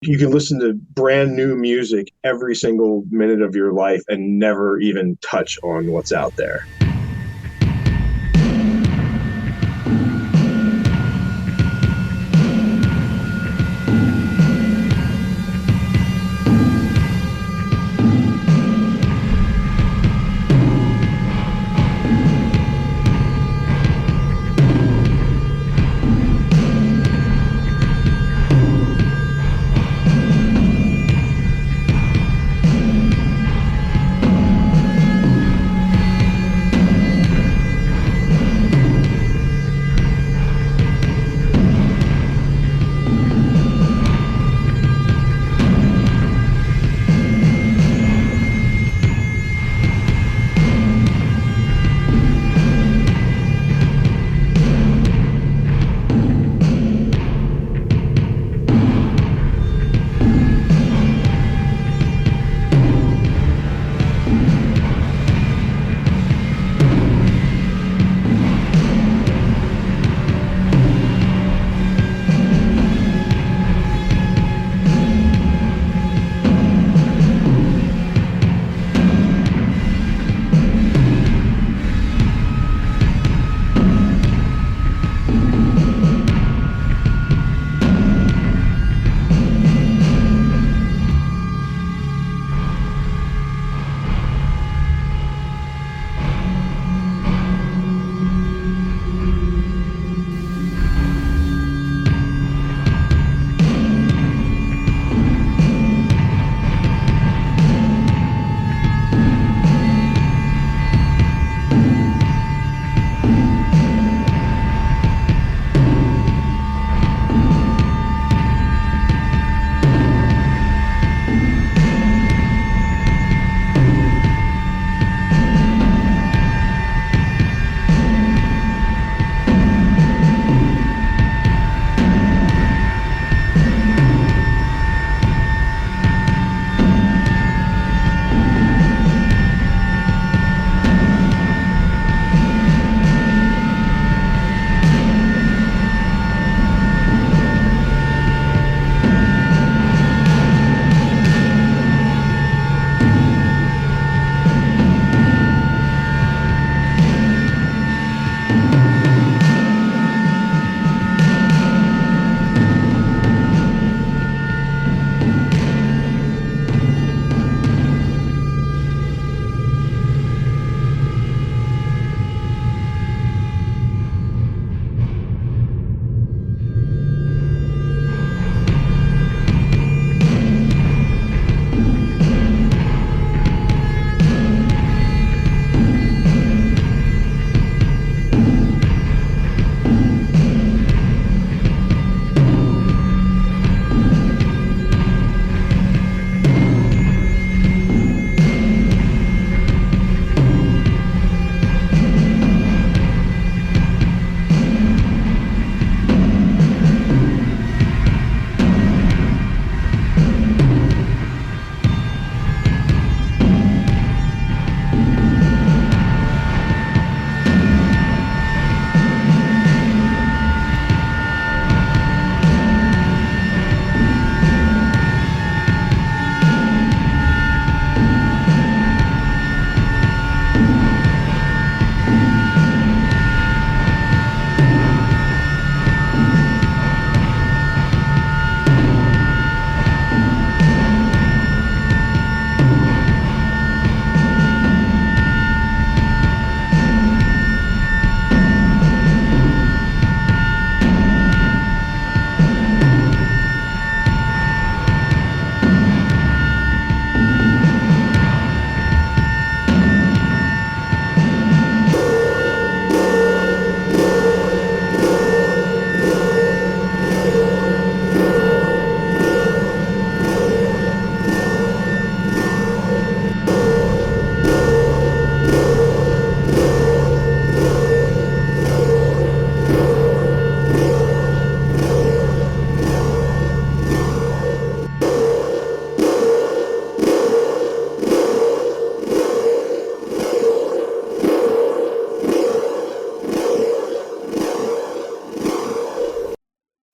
You can listen to brand new music every single minute of your life and never even touch on what's out there.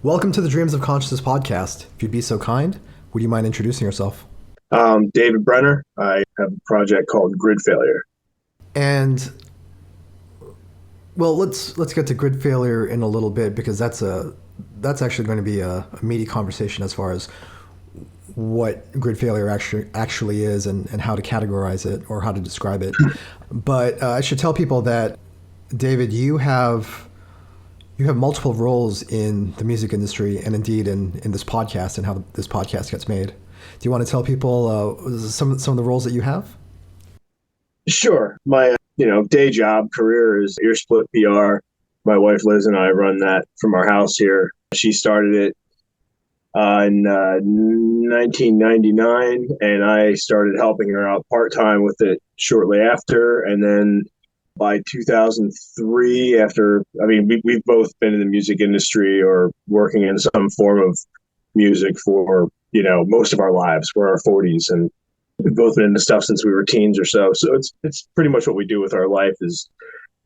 Welcome to the Dreams of Consciousness podcast. If you'd be so kind, would you mind introducing yourself? David Brenner. I have a project called Gridfailure. And well, let's get to Gridfailure in a little bit, because that's actually going to be a meaty conversation as far as what Gridfailure actually is and how to categorize it or how to describe it. But I should tell people that, David, you have multiple roles in the music industry and indeed in this podcast and how this podcast gets made. Do you want to tell people some of the roles that you have? Sure. My day job career is Ear Split PR. My wife Liz and I run that from our house here. She started it in 1999, and I started helping her out part-time with it shortly after. And then by 2003, we've both been in the music industry or working in some form of music for, most of our lives. We're our 40s, and we've both been into stuff since we were teens or so. So it's pretty much what we do with our life is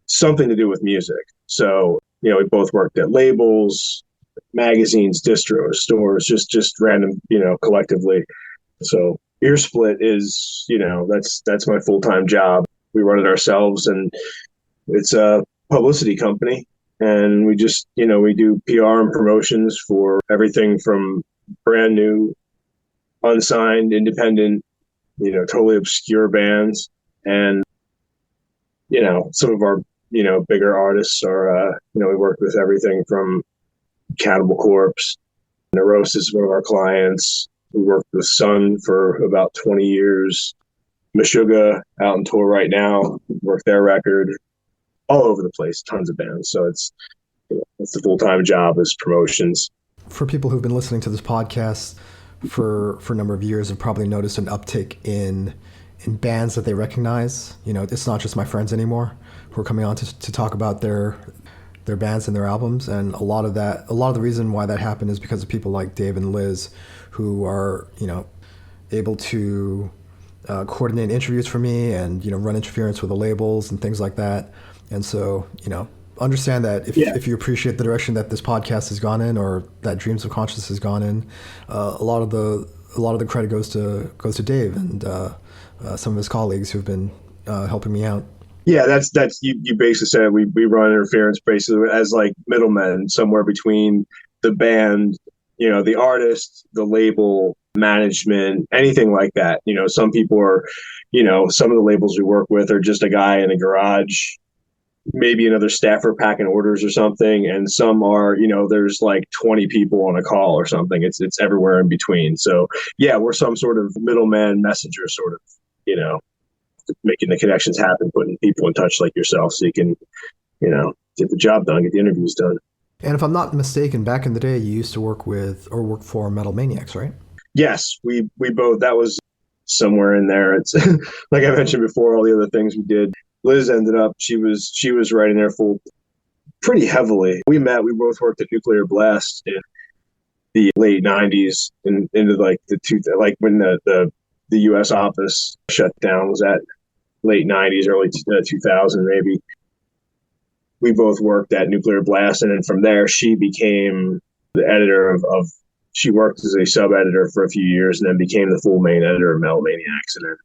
something to do with music. So, we both worked at labels, magazines, distros, stores, just random, collectively. So Ear Split is, that's my full-time job. We run it ourselves, and it's a publicity company. And we just, we do PR and promotions for everything from brand new, unsigned, independent, totally obscure bands. And, some of our, bigger artists are, we work with everything from Cannibal Corpse, Neurosis, one of our clients. We worked with Sun for about 20 years. Meshuggah out on tour right now, work their record, all over the place, tons of bands. So it's the full-time job is promotions. For people who've been listening to this podcast for a number of years have probably noticed an uptick in bands that they recognize. It's not just my friends anymore who are coming on to talk about their bands and their albums. And a lot of the reason why that happened is because of people like Dave and Liz, who are, able to coordinate interviews for me and, run interference with the labels and things like that. And so, understand that if you appreciate the direction that this podcast has gone in, or that Dreams of Consciousness has gone in, a lot of the credit goes to Dave and some of his colleagues who've been helping me out. Yeah, that's you basically said we run interference basically as like middlemen somewhere between the band, the artist, the label, management, anything like that. Some people are, some of the labels we work with are just a guy in a garage, maybe another staffer packing orders or something, and some are, there's like 20 people on a call or something. It's everywhere in between. So yeah, we're some sort of middleman messenger, sort of, making the connections happen, putting people in touch like yourself so you can, get the job done, get the interviews done. And if I'm not mistaken, back in the day, you used to work for Metal Maniacs, right? Yes, we both, that was somewhere in there. It's like I mentioned before, all the other things we did. Liz ended up, she was writing there pretty heavily. We both worked at Nuclear Blast in the late 90s and into like when the U.S. office shut down, was at late 90s, early 2000 maybe. We both worked at Nuclear Blast, and then from there she became the editor of she worked as a sub-editor for a few years and then became the full main editor of Metal Maniacs. And then,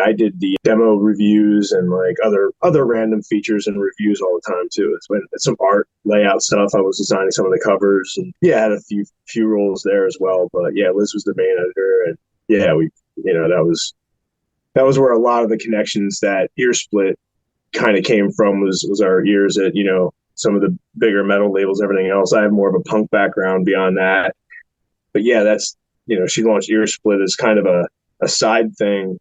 I did the demo reviews and like other random features and reviews all the time too. It's some art layout stuff. I was designing some of the covers, and I had a few roles there as well. But Liz was the main editor, and that was where a lot of the connections that Ear Split kind of came from was our years at, some of the bigger metal labels, everything else. I have more of a punk background beyond that. But that's, she launched Ear Split as kind of a side thing,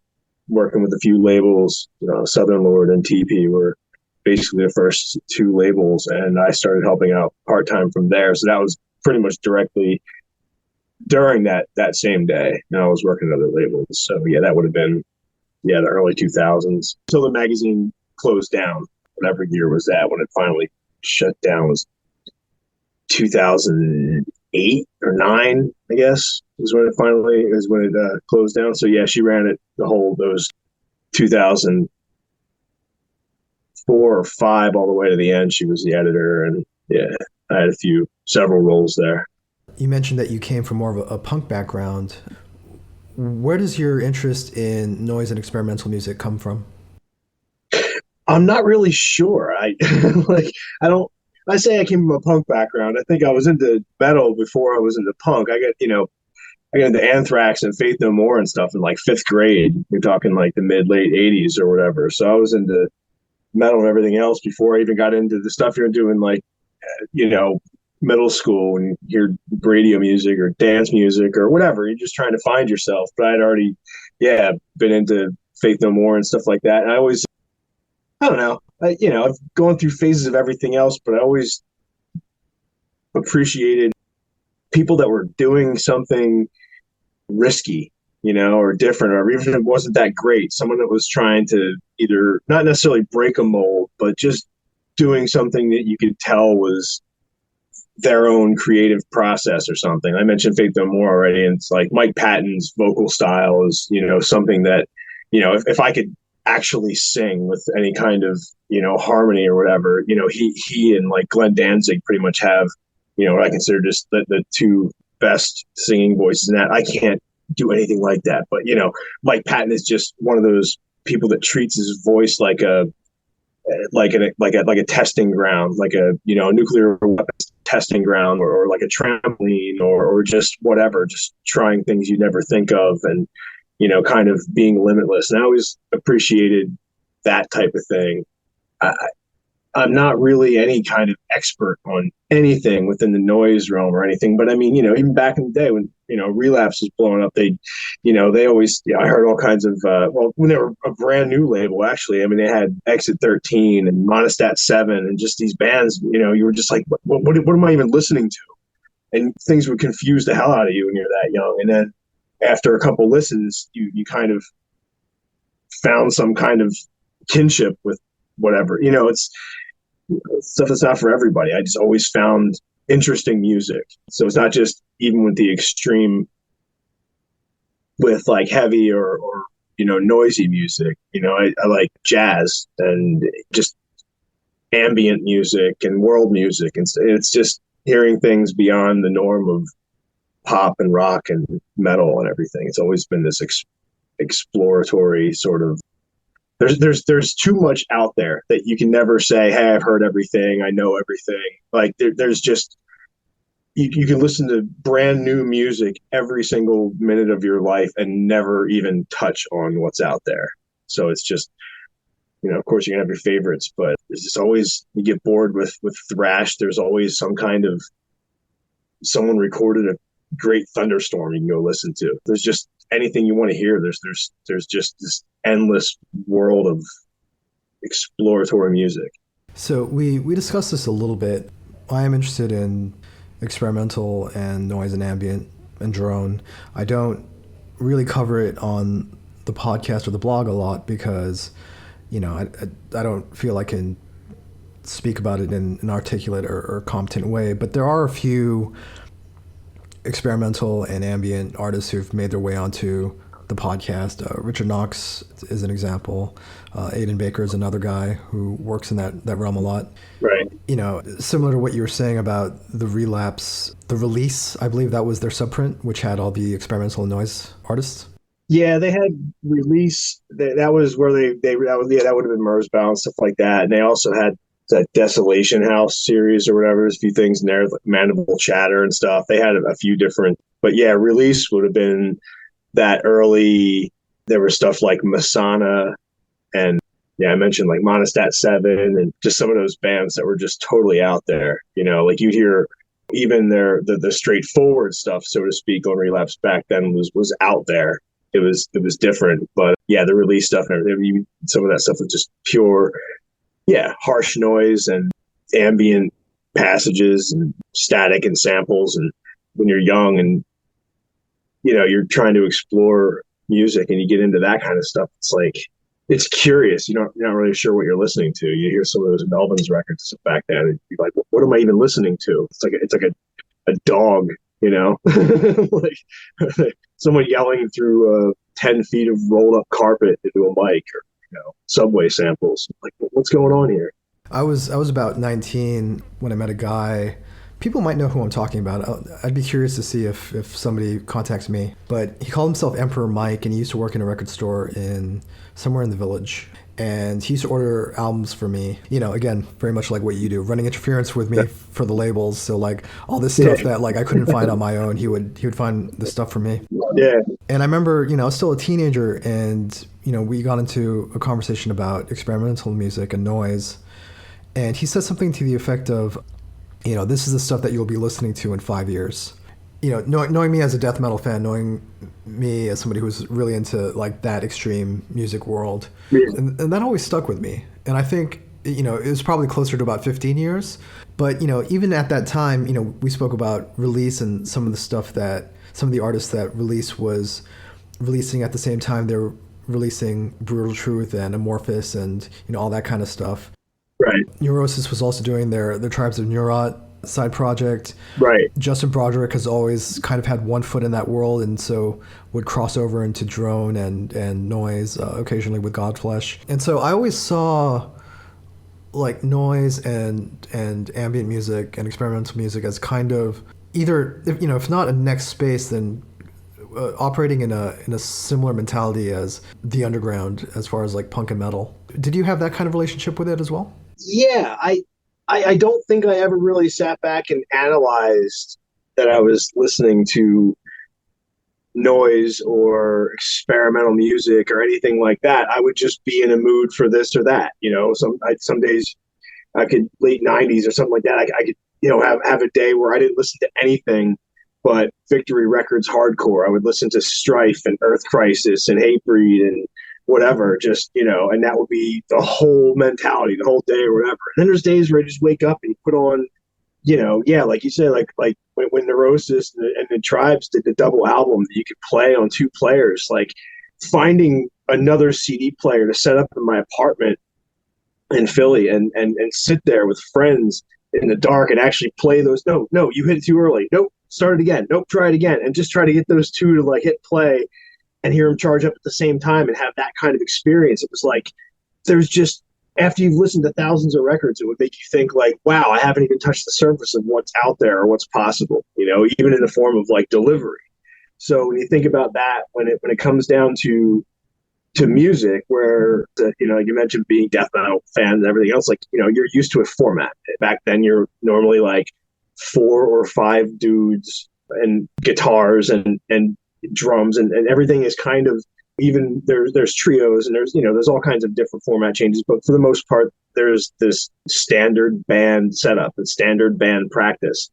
working with a few labels. Southern Lord and TP were basically the first two labels, and I started helping out part-time from there. So that was pretty much directly during that same day. I was working at other labels. So that would have been, the early 2000s. So the magazine closed down. Whatever year was that when it finally shut down? Was 2008 or 9, I guess, is when it closed down. So she ran it those 2004 or 5 all the way to the end. She was the editor, and I had several roles there. You mentioned that you came from more of a punk background. Where does your interest in noise and experimental music come from? I'm not really sure. I like I don't I say I came from a punk background. I think I was into metal before I was into punk. I got into Anthrax and Faith No More and stuff in like fifth grade. We're talking like the mid late '80s or whatever. So I was into metal and everything else before I even got into the stuff you're doing, like you know, middle school and hear radio music or dance music or whatever. You're just trying to find yourself. But I'd already, yeah, been into Faith No More and stuff like that. And I don't know, I've gone through phases of everything else, but I always appreciated people that were doing something risky, or different, or even if it wasn't that great, someone that was trying to either not necessarily break a mold, but just doing something that you could tell was their own creative process or something. I mentioned Faith No More already, and it's like Mike Patton's vocal style is, something that, if I could actually sing with any kind of, harmony or whatever, he and like Glenn Danzig pretty much have, what I consider just the two best singing voices in that. I can't do anything like that, but Mike Patton is just one of those people that treats his voice like a testing ground, like a nuclear weapons testing ground, or like a trampoline, or just whatever, just trying things you never think of, and kind of being limitless. And I always appreciated that type of thing. I'm not really any kind of expert on anything within the noise realm or anything, but I mean, even back in the day when, Relapse was blowing up, they always, I heard all kinds of, when they were a brand new label, actually, I mean, they had Exit 13 and Monostat 7 and just these bands, you were just like, what am I even listening to? And things would confuse the hell out of you when you're that young. And then after a couple listens, you kind of found some kind of kinship with whatever, it's stuff that's not for everybody. I just always found interesting music. So it's not just even with the extreme with like heavy or noisy music. I like jazz and just ambient music and world music. And it's just hearing things beyond the norm of pop and rock and metal and everything. It's always been this exploratory sort of. There's too much out there that you can never say, hey, I've heard everything, I know everything. Like there's just you can listen to brand new music every single minute of your life and never even touch on what's out there. So it's just, of course you can have your favorites, but it's just always, you get bored with thrash. There's always some kind of, someone recorded a great thunderstorm you can go listen to. There's just anything you want to hear. There's just this endless world of exploratory music. So we discussed this a little bit. I am interested in experimental and noise and ambient and drone. I don't really cover it on the podcast or the blog a lot because, I don't feel I can speak about it in an articulate or competent way. But there are a few experimental and ambient artists who've made their way onto the podcast. Richard Knox is an example. Aidan Baker is another guy who works in that realm a lot. Right. Similar to what you were saying about the Relapse, the Release, I believe that was their subprint, which had all the experimental and noise artists. Yeah, they had Release. That was where that would have been Merzbow and stuff like that. And they also had that Desolation House series or whatever. There's a few things in there, like Mandible Chatter and stuff. They had a few different, but yeah, Release would have been that early. There was stuff like Masana, and yeah, I mentioned like Monostat 7 and just some of those bands that were just totally out there. Like you'd hear even the straightforward stuff, so to speak, on Relapse back then was out there. It was different, but yeah, the Release stuff and everything, some of that stuff was just pure, yeah, harsh noise and ambient passages and static and samples. And when you're young and you're trying to explore music and you get into that kind of stuff, it's like, it's curious. You're not really sure what you're listening to. You hear some of those Melvins records back then, and you're like, what am I even listening to? It's like a dog, like someone yelling through 10 feet of rolled up carpet into a mic, or subway samples. Like, what's going on here? I was about 19 when I met a guy People might know who I'm talking about. I'd be curious to see if somebody contacts me. But he called himself Emperor Mike, and he used to work in a record store in somewhere in the Village. And he used to order albums for me. You know, again, very much like what you do, running interference with me for the labels. So like all this stuff that like I couldn't find on my own, he would find the stuff for me. Yeah. And I remember, you know, I was still a teenager, and you know, we got into a conversation about experimental music and noise. And he said something to the effect of, you know, this is the stuff that you'll be listening to in 5 years. You know, knowing me as a death metal fan, knowing me as somebody who's really into like that extreme music world, and that always stuck with me. And I think, you know, it was probably closer to about 15 years. But, you know, even at that time, you know, we spoke about release and some of the stuff that some of the artists that Release was releasing at the same time. They were releasing Brutal Truth and Amorphous and, you know, all that kind of stuff. Right. Neurosis was also doing their Tribes of Neurot side project. Right. Justin Broderick has always kind of had one foot in that world, and so would cross over into drone and noise occasionally with Godflesh. And so I always saw like noise and ambient music and experimental music as kind of either, you know, if not a next space, then operating in a similar mentality as the underground as far as like punk and metal. Did you have that kind of relationship with it as well? Yeah, I don't think I ever really sat back and analyzed that I was listening to noise or experimental music or anything like that. I would just be in a mood for this or that. You know, some days I could, late 90s or something like that, I could, you know, have a day where I didn't listen to anything but Victory Records hardcore. I would listen to Strife and Earth Crisis and Hatebreed and whatever, just, you know, and that would be the whole mentality, the whole day or whatever. And then there's days where I just wake up and put on, you know, yeah, like you said, like when Neurosis and the Tribes did the double album that you could play on 2 players, like finding another CD player to set up in my apartment in Philly and sit there with friends in the dark and actually play those. No, you hit it too early. Nope, start it again. Nope, try it again. And just try to get those 2 to like hit play and hear them charge up at the same time and have that kind of experience. It was like, there's just, after you've listened to thousands of records, it would make you think like, wow, I haven't even touched the surface of what's out there or what's possible, you know, even in the form of like delivery. So when you think about that, when it comes down to music, where you know, you mentioned being death metal fans and everything else, like, you know, you're used to a format. Back then you're normally like 4 or 5 dudes and guitars and drums and everything is kind of, even there's trios and there's, you know, there's all kinds of different format changes, but for the most part there's this standard band setup and standard band practice.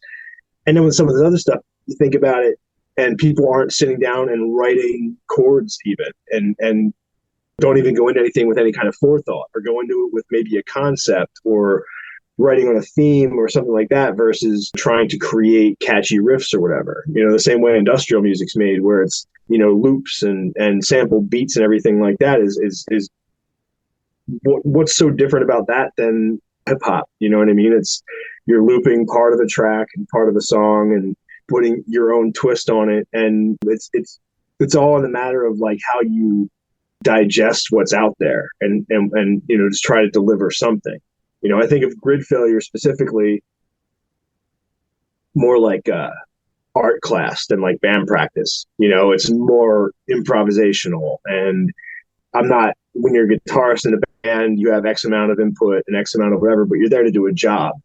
And then with some of the other stuff, you think about it and people aren't sitting down and writing chords even and don't even go into anything with any kind of forethought or go into it with maybe a concept or writing on a theme or something like that versus trying to create catchy riffs or whatever. You know, the same way industrial music's made, where it's, you know, loops and sample beats and everything like that is what's so different about that than hip hop? You know what I mean? It's, you're looping part of the track and part of the song and putting your own twist on it. And it's all in the matter of like how you digest what's out there and, you know, just try to deliver something. You know, I think of Gridfailure specifically more like art class than like band practice. You know, it's more improvisational. And I'm not, when you're a guitarist in a band, you have X amount of input and X amount of whatever, but you're there to do a job.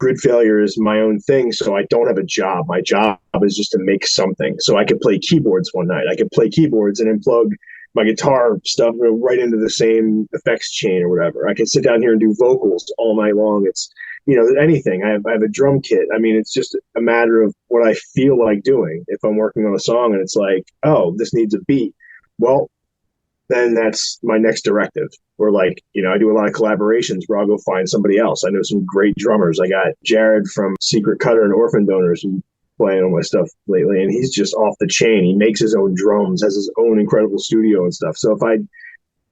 Gridfailure is my own thing, so I don't have a job. My job is just to make something. So I could play keyboards one night. I could play keyboards and then plug my guitar stuff right into the same effects chain or whatever. I can sit down here and do vocals all night long. It's, you know, anything. I have a drum kit. I mean, it's just a matter of what I feel like doing. If I'm working on a song and it's like, oh, this needs a beat, well, then that's my next directive. Or like, you know, I do a lot of collaborations where I'll go find somebody else. I know some great drummers. I got Jared from Secret Cutter and Orphan Donors who playing on my stuff lately, and he's just off the chain. He makes his own drums, has his own incredible studio and stuff. So if I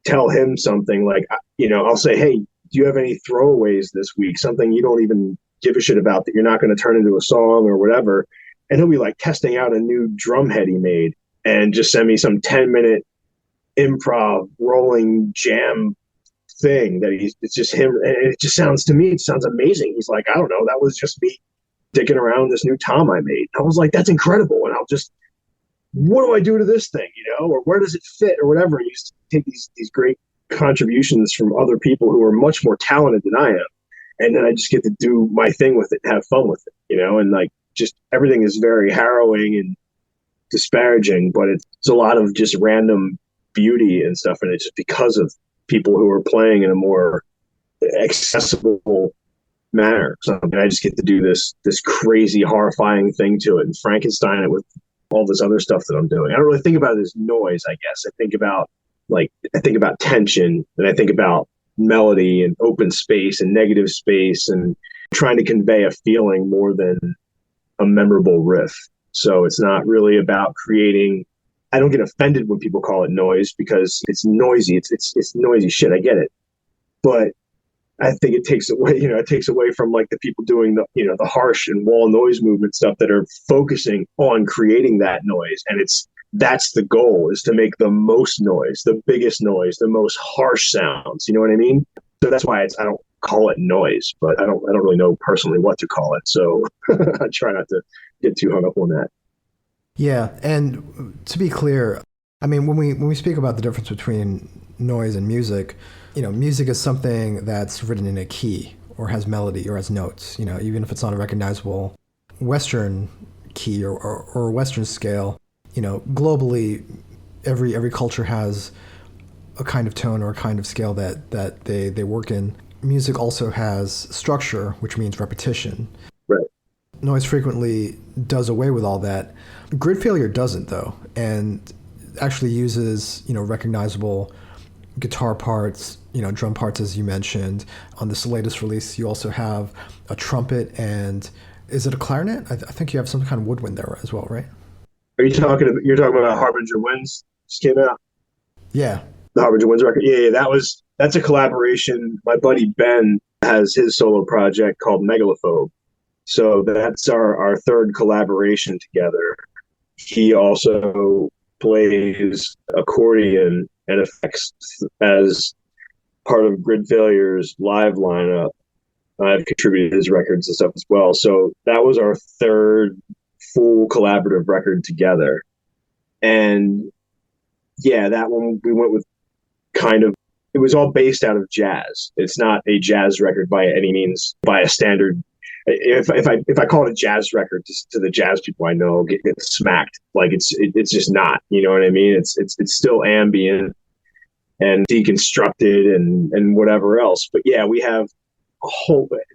tell him something like, you know, I'll say, hey, do you have any throwaways this week? Something you don't even give a shit about that you're not going to turn into a song or whatever. And he'll be like testing out a new drum head he made and just send me some 10-minute improv rolling jam thing that it's just him. And it just sounds, to me, it sounds amazing. He's like, I don't know, that was just me dicking around with this new tom I made. I was like, that's incredible. And I'll just, what do I do to this thing, or where does it fit or whatever? And you just take these great contributions from other people who are much more talented than I am. And then I just get to do my thing with it and have fun with it, and like, just everything is very harrowing and disparaging, but it's a lot of just random beauty and stuff. And it's just because of people who are playing in a more accessible manner. So I just get to do this crazy, horrifying thing to it and Frankenstein it with all this other stuff that I'm doing. I don't really think about it as noise, I guess. I think about tension, and I think about melody and open space and negative space and trying to convey a feeling more than a memorable riff. So it's not really about creating. I don't get offended when people call it noise because it's noisy. It's noisy shit. I get it, but I think it takes away from like the people doing the harsh and wall noise movement stuff that are focusing on creating that noise. And that's the goal, is to make the most noise, the biggest noise, the most harsh sounds. You know what I mean? So that's why I don't call it noise, but I don't really know personally what to call it. So I try not to get too hung up on that. Yeah. And to be clear, I mean, when we speak about the difference between noise and music, music is something that's written in a key or has melody or has notes, even if it's not a recognizable Western key or Western scale. Globally, every culture has a kind of tone or a kind of scale that they work in. Music also has structure, which means repetition. Right. Noise frequently does away with all that. Gridfailure doesn't, though, and actually uses, recognizable guitar parts, drum parts, as you mentioned. On this latest release, you also have a trumpet and, is it a clarinet? I think you have some kind of woodwind there as well, right? You're talking about Harbinger Winds just came out? Yeah. The Harbinger Winds record? Yeah, that's a collaboration. My buddy Ben has his solo project called Megalophobe. So that's our third collaboration together. He also plays accordion and effects as part of Gridfailure's live lineup. I've contributed his records and stuff as well. So that was our third full collaborative record together. And yeah, that one we went with it was all based out of jazz. It's not a jazz record by any means, by a standard. If I call it a jazz record to the jazz people I know, get smacked. Like it's just not, you know what I mean? It's still ambient and deconstructed and whatever else. But yeah, we have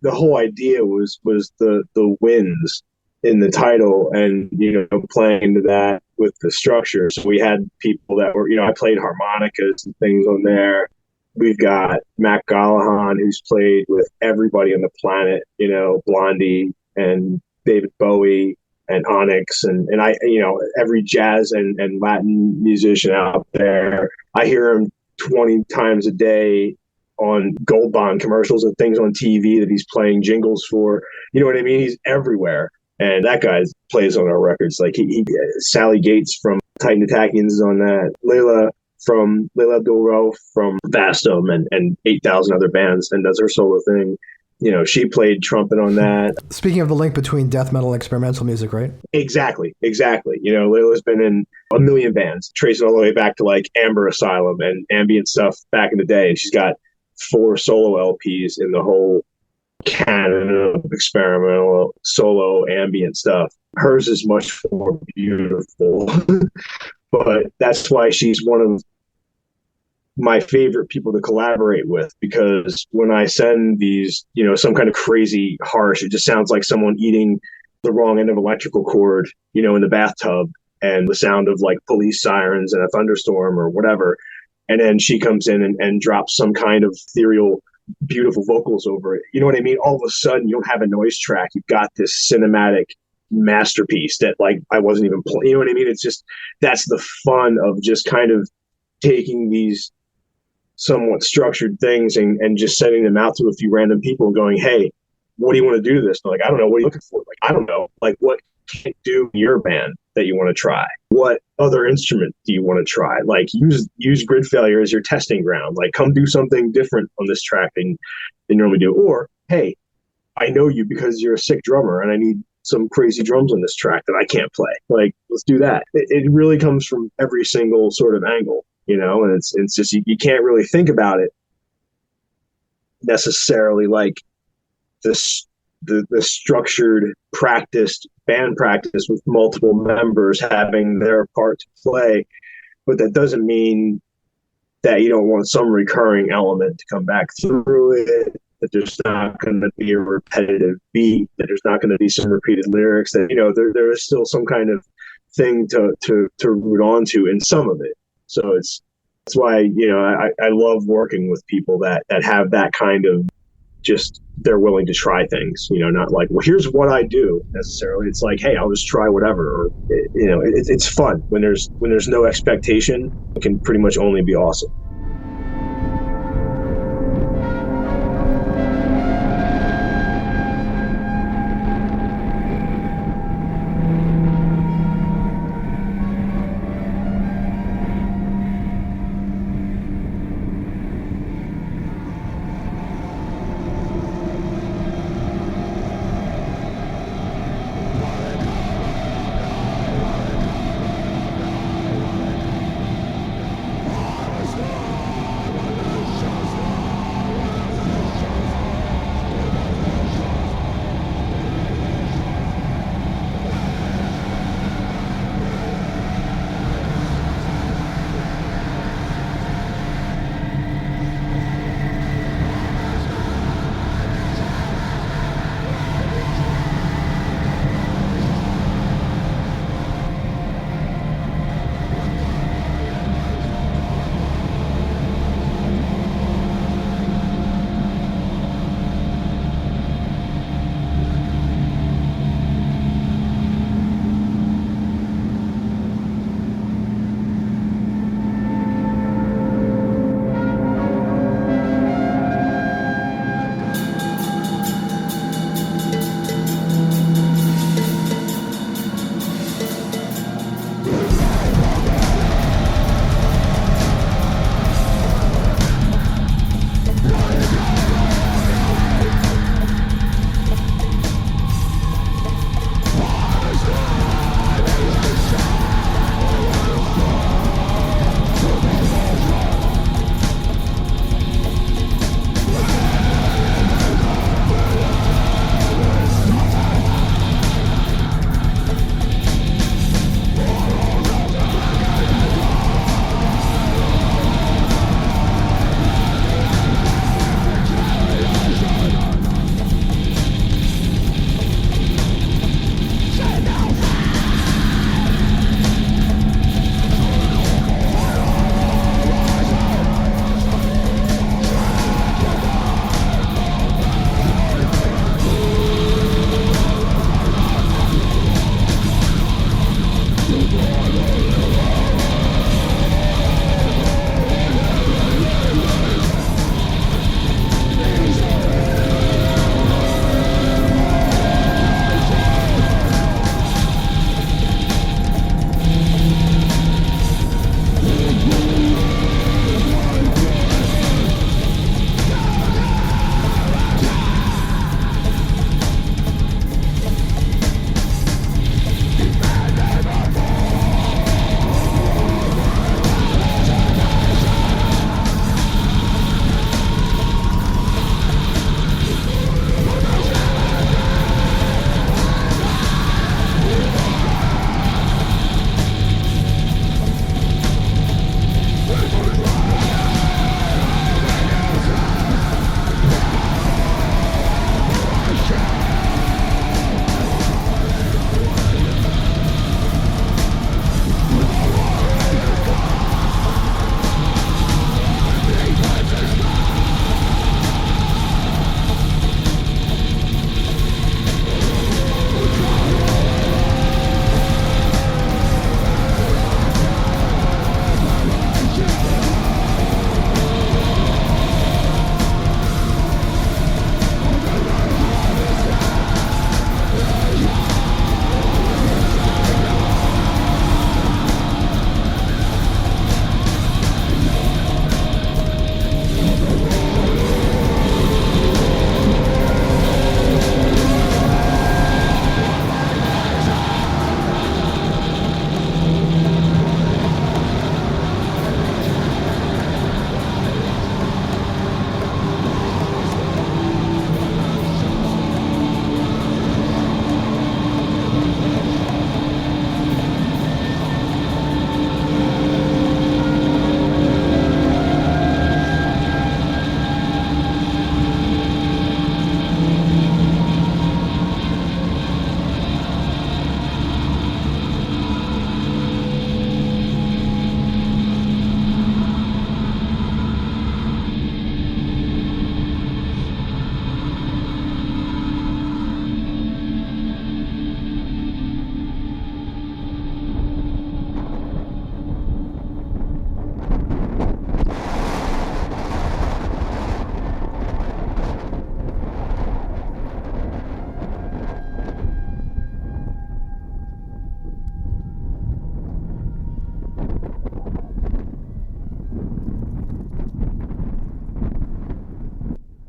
the whole idea was the winds in the title, and playing into that with the structure. So we had people that were, I played harmonicas and things on there. We've got Matt Gallahan, who's played with everybody on the planet, Blondie and David Bowie and Onyx and I, every jazz and Latin musician out there. I hear him 20 times a day on Gold Bond commercials and things on TV that he's playing jingles for. You know what I mean? He's everywhere. And that guy plays on our records. Like he Sally Gates from Titan Attackians is on that. Leila Abdul-Rauf from Vastum and 8,000 other bands, and does her solo thing. She played trumpet on that. Speaking of the link between death metal and experimental music, right? Exactly. Leila's been in a million bands, tracing all the way back to like Amber Asylum and ambient stuff back in the day. And she's got 4 solo LPs in the whole canon of experimental solo ambient stuff. Hers is much more beautiful, but that's why she's one of my favorite people to collaborate with, because when I send these, some kind of crazy harsh, it just sounds like someone eating the wrong end of electrical cord, in the bathtub, and the sound of like police sirens and a thunderstorm or whatever. And then she comes in and drops some kind of ethereal, beautiful vocals over it. You know what I mean? All of a sudden, you don't have a noise track. You've got this cinematic masterpiece that like I wasn't even playing. You know what I mean? It's just, that's the fun of just kind of taking these somewhat structured things and just sending them out to a few random people and going, hey, what do you want to do to this? And they're like, I don't know. What are you looking for? Like, I don't know. Like, what can you do in your band that you want to try? What other instrument do you want to try? Like, use Gridfailure as your testing ground. Like, come do something different on this track than you normally do. Or, hey, I know you because you're a sick drummer and I need some crazy drums on this track that I can't play. Like, let's do that. It really comes from every single sort of angle, and it's just, you can't really think about it necessarily like this, the structured practiced band practice with multiple members having their part to play. But that doesn't mean that you don't want some recurring element to come back through it, that there's not going to be a repetitive beat, that there's not going to be some repeated lyrics, that, there is still some kind of thing to root onto in some of it. So that's why, I love working with people that have that kind of, just, they're willing to try things, not like, well, here's what I do necessarily. It's like, hey, I'll just try whatever. Or, it's fun when there's no expectation. It can pretty much only be awesome.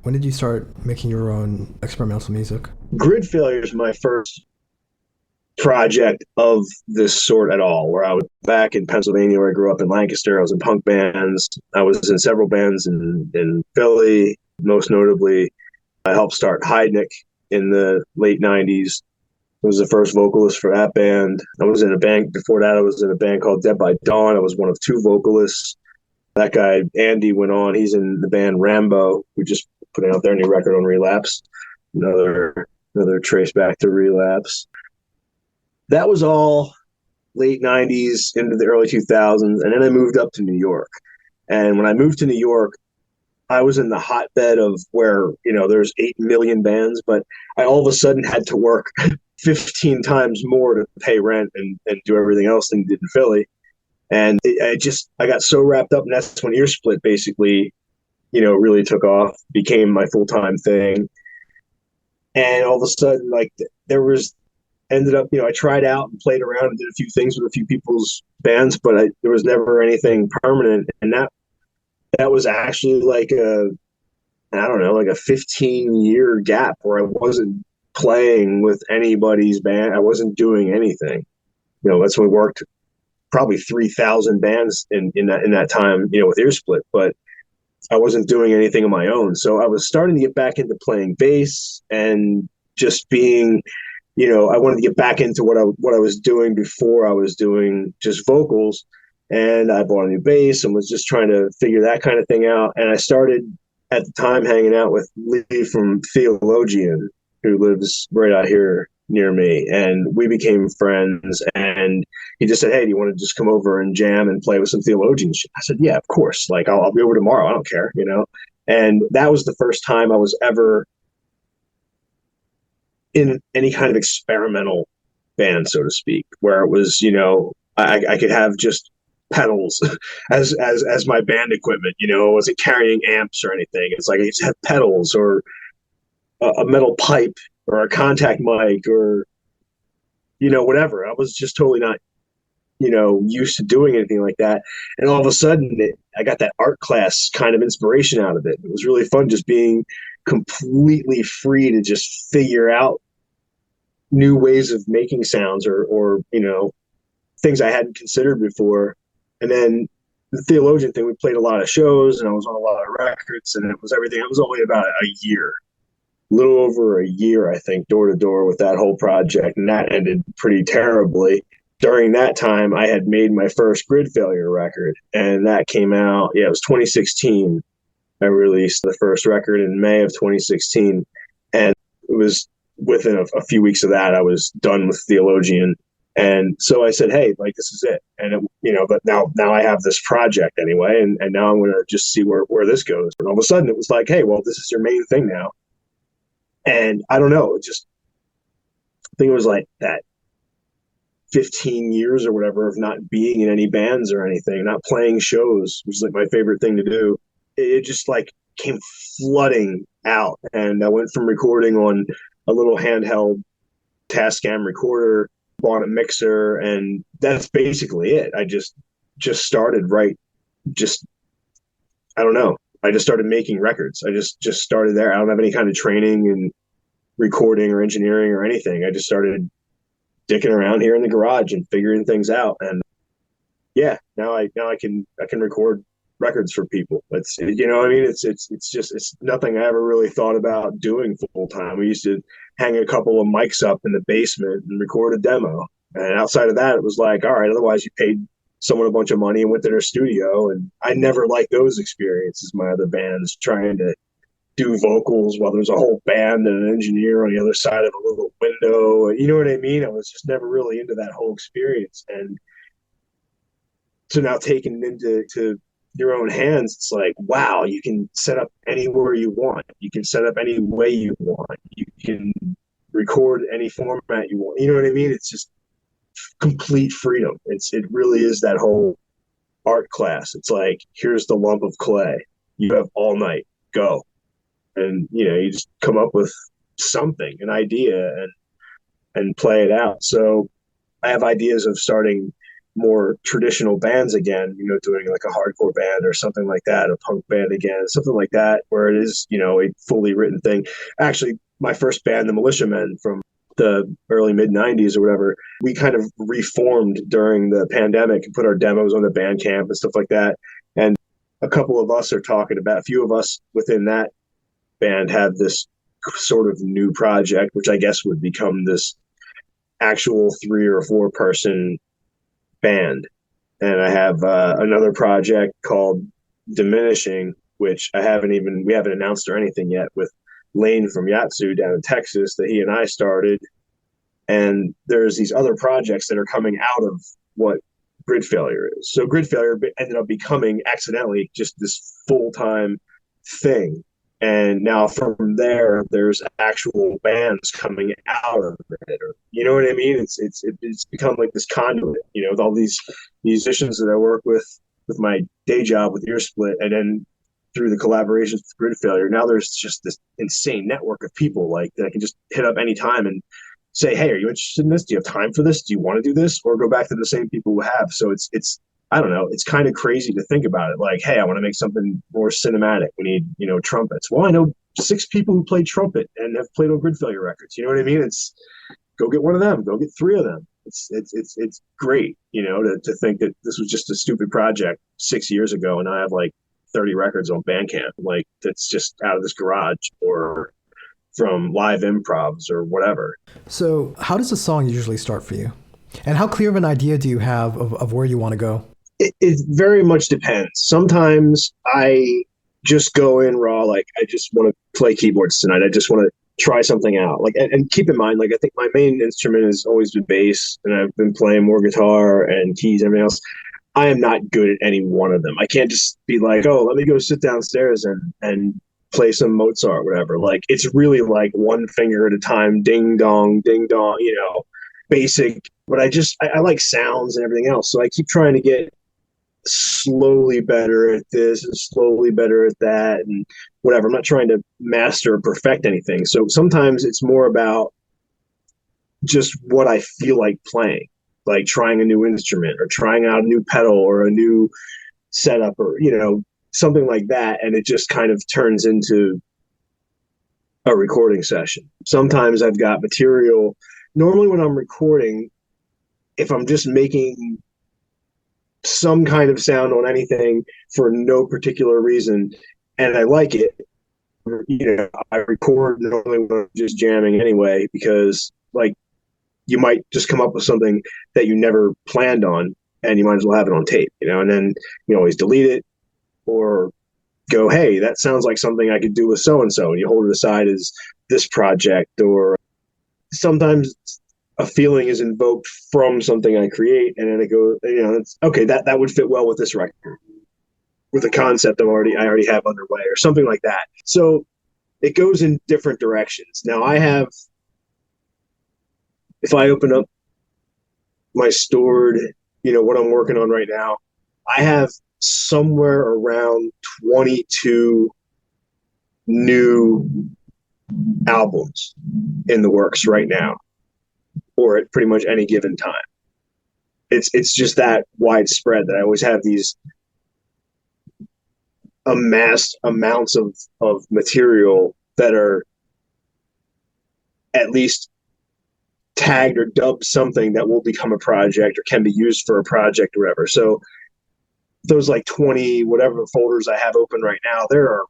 When did you start making your own experimental music? Gridfailure is my first project of this sort at all, where I was back in Pennsylvania, where I grew up in Lancaster. I was in punk bands. I was in several bands in Philly. Most notably, I helped start Heidnik in the late 90s. I was the first vocalist for that band. I was in a band before that. I was in a band called Dead by Dawn. I was one of two vocalists. That guy, Andy, went on. He's in the band Rambo, who just put out their new record on Relapse. Another trace back to Relapse. That was all late 90s into the early 2000s. And then I moved up to New York. And when I moved to New York, I was in the hotbed of where, there's 8 million bands, but I all of a sudden had to work 15 times more to pay rent and do everything else than did in Philly. And I got so wrapped up, and that's when Ear Split basically, really took off, became my full-time thing. And all of a sudden, like, ended up, I tried out and played around and did a few things with a few people's bands, but there was never anything permanent. And that was actually like a 15-year gap where I wasn't playing with anybody's band. I wasn't doing anything. That's when we worked probably 3,000 bands in that time, with Ear Split, but I wasn't doing anything on my own. So I was starting to get back into playing bass and just being, I wanted to get back into what I was doing before I was doing just vocals. And I bought a new bass and was just trying to figure that kind of thing out. And I started at the time hanging out with Lee from Theologian, who lives right out here near me. And we became friends. And he just said, "Hey, do you want to just come over and jam and play with some Theologian shit?" I said, "Yeah, of course. Like, I'll be over tomorrow. I don't care, And that was the first time I was ever in any kind of experimental band, so to speak, where it was, I could have just pedals as my band equipment. I wasn't carrying amps or anything. It's like I just had pedals or a metal pipe or a contact mic or whatever. I was just totally not used to doing anything like that. And all of a sudden I got that art class kind of inspiration out of it. It was really fun just being completely free to just figure out new ways of making sounds or things I hadn't considered before. And then the Theologian thing, we played a lot of shows and I was on a lot of records, and it was everything. It was only about a year, a little over a year, I think, door to door with that whole project. And that ended pretty terribly. During that time, I had made my first Gridfailure record, and that came out, it was 2016. I released the first record in May of 2016. And it was within a few weeks of that, I was done with Theologian. And so I said, "Hey, like, this is it." And but now I have this project anyway, and now I'm going to just see where this goes. And all of a sudden it was like, "Hey, well, this is your main thing now." And I don't know, I think it was like that 15 years or whatever of not being in any bands or anything, not playing shows, which is like my favorite thing to do. It just like came flooding out. And I went from recording on a little handheld Tascam recorder, bought a mixer, and that's basically it. I just started I don't know. I just started making records. I just started there. I don't have any kind of training in recording or engineering or anything. I just started dicking around here in the garage and figuring things out. And yeah, now I can record records for people. It's, it's nothing I ever really thought about doing full time. We used to hang a couple of mics up in the basement and record a demo. And outside of that, it was like, all right, otherwise you paid someone a bunch of money and went to their studio. And I never liked those experiences. My other bands trying to do vocals while there's a whole band and an engineer on the other side of a little window. You know what I mean? I was just never really into that whole experience. And so now taking it into your own hands, it's like, wow, you can set up anywhere you want. You can set up any way you want. You can record any format you want. You know what I mean? It's just complete freedom. It really is that whole art class. It's like, here's the lump of clay. You have all night. Go. And you just come up with something, an idea, and play it out. So I have ideas of starting more traditional bands again, doing like a hardcore band or something like that, a punk band again, something like that, where it is, a fully written thing. Actually, my first band, the Militiamen from the early mid 90s or whatever, we kind of reformed during the pandemic and put our demos on the Bandcamp and stuff like that. And a couple of us are talking about, a few of us within that band have this sort of new project, which I guess would become this actual 3 or 4 person band. And I have another project called Diminishing, which we haven't announced or anything yet, with Lane from Yatsu down in Texas that he and I started. And there's these other projects that are coming out of what Gridfailure is. So Gridfailure ended up becoming accidentally just this full-time thing. And now from there, there's actual bands coming out of it. Or, you know what I mean? It's become like this conduit, with all these musicians that I work with my day job with Earsplit, and then through the collaborations with Gridfailure, now there's just this insane network of people like that I can just hit up anytime and say, hey, are you interested in this? Do you have time for this? Do you want to do this? Or go back to the same people who have. So it's I don't know. It's kind of crazy to think about it. Like, hey, I want to make something more cinematic. We need, trumpets. Well, I know 6 people who play trumpet and have played on Gridfailure records. You know what I mean? It's go get one of them. Go get 3 of them. It's great, to think that this was just a stupid project 6 years ago, and I have like 30 records on Bandcamp. Like, that's just out of this garage or from live improvs or whatever. So how does a song usually start for you? And how clear of an idea do you have of where you want to go? It very much depends. Sometimes I just go in raw, like I just want to play keyboards tonight. I just want to try something out. Like, and keep in mind, like, I think my main instrument has always been bass, and I've been playing more guitar and keys and everything else. I am not good at any one of them. I can't just be like, oh, let me go sit downstairs and play some Mozart or whatever. Like, it's really like one finger at a time, ding dong, basic. But I like sounds and everything else. So I keep trying to get slowly better at this and slowly better at that and whatever. I'm not trying to master or perfect anything. So sometimes it's more about just what I feel like playing, like trying a new instrument or trying out a new pedal or a new setup or, something like that. And it just kind of turns into a recording session. Sometimes I've got material. Normally when I'm recording, if I'm just making some kind of sound on anything for no particular reason and I like it, I record normally when I'm just jamming anyway, because like you might just come up with something that you never planned on and you might as well have it on tape, and then you always delete it or go, hey, that sounds like something I could do with so-and-so, and you hold it aside as this project. Or sometimes a feeling is invoked from something I create, and then it goes, it's okay, that would fit well with this record, with a concept I already have underway or something like that. So it goes in different directions. Now if I open up my stored, what I'm working on right now, I have somewhere around 22 new albums in the works right now, or at pretty much any given time. It's just that widespread that I always have these amassed amounts of material that are at least tagged or dubbed something that will become a project or can be used for a project or whatever. So those like 20 whatever folders I have open right now, there are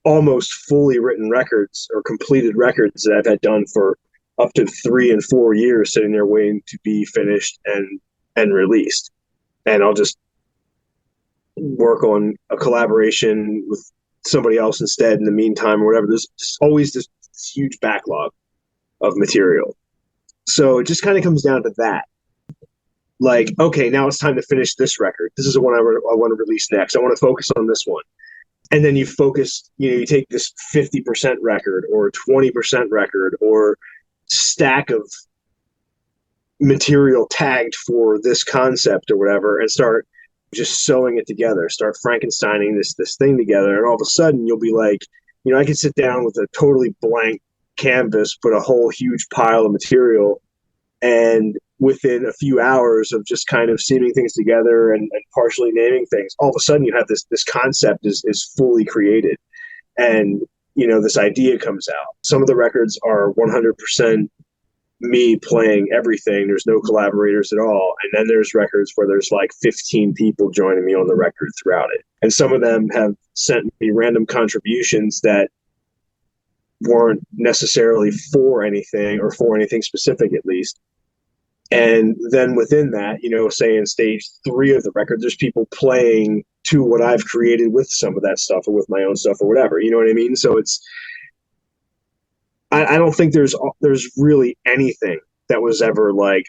almost fully written records or completed records that I've had done for up to 3 and 4 years sitting there waiting to be finished and released. And I'll just work on a collaboration with somebody else instead in the meantime or whatever. There's always this huge backlog of material. So it just kind of comes down to that. Like, okay, now it's time to finish this record. This is the one I want to release next. I want to focus on this one. And then you focus, you take this 50% record or 20% record or stack of material tagged for this concept or whatever and start just sewing it together, start Frankensteining this thing together. And all of a sudden you'll be like, I could sit down with a totally blank canvas, put a whole huge pile of material and within a few hours of just kind of seaming things together and partially naming things, all of a sudden you have this concept is fully created. And, this idea comes out. Some of the records are 100% me playing everything. There's no collaborators at all. And then there's records where there's like 15 people joining me on the record throughout it. And some of them have sent me random contributions that weren't necessarily for anything, or for anything specific at least. And then within that, say in stage 3 of the record, there's people playing to what I've created with some of that stuff or with my own stuff or whatever. You know what I mean? So I don't think there's really anything that was ever like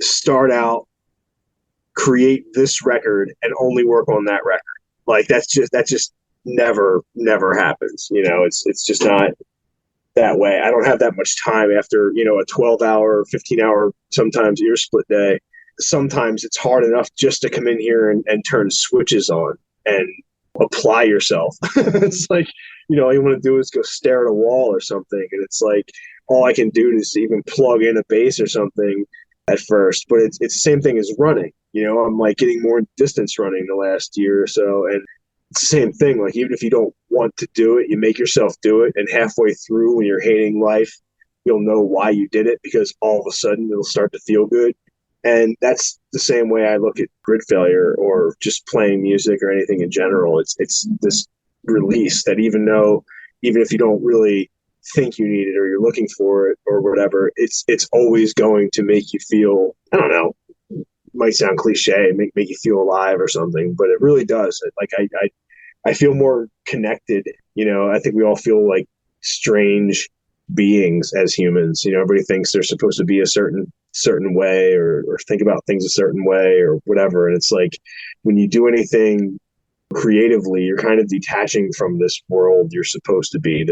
start out, create this record and only work on that record. Like that just never happens. It's just not that way. I don't have that much time after, a 12-hour, 15-hour, sometimes ear split day. Sometimes it's hard enough just to come in here and turn switches on and apply yourself. It's like, all you want to do is go stare at a wall or something. And it's like, all I can do is even plug in a bass or something at first. But it's the same thing as running. I'm like getting more distance running the last year or so. And it's the same thing. Like, even if you don't want to do it, you make yourself do it. And halfway through, when you're hating life, you'll know why you did it, because all of a sudden it'll start to feel good. And that's the same way I look at grid failure or just playing music or anything in general. It's this release that even if you don't really think you need it or you're looking for it or whatever, it's always going to make you feel, I don't know, might sound cliche, make you feel alive or something, but it really does. Like I feel more connected. I think we all feel like strange beings as humans. Everybody thinks they're supposed to be a certain way or think about things a certain way or whatever. And it's like, when you do anything creatively, you're kind of detaching from this world. You're supposed to be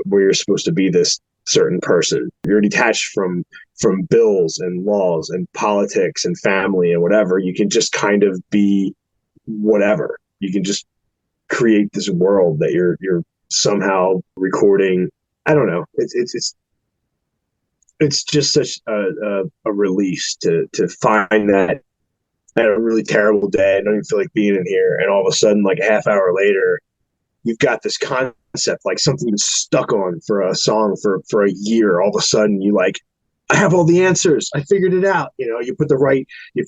where you're supposed to be this certain person. You're detached from bills and laws and politics and family and whatever. You can just kind of be whatever. You can just create this world that you're somehow recording. I don't know. It's just such a release to find that I had a really terrible day. I don't even feel like being in here. And all of a sudden, like a half hour later, you've got this concept, like something you've stuck on for a song for a year. All of a sudden you like, I have all the answers. I figured it out. You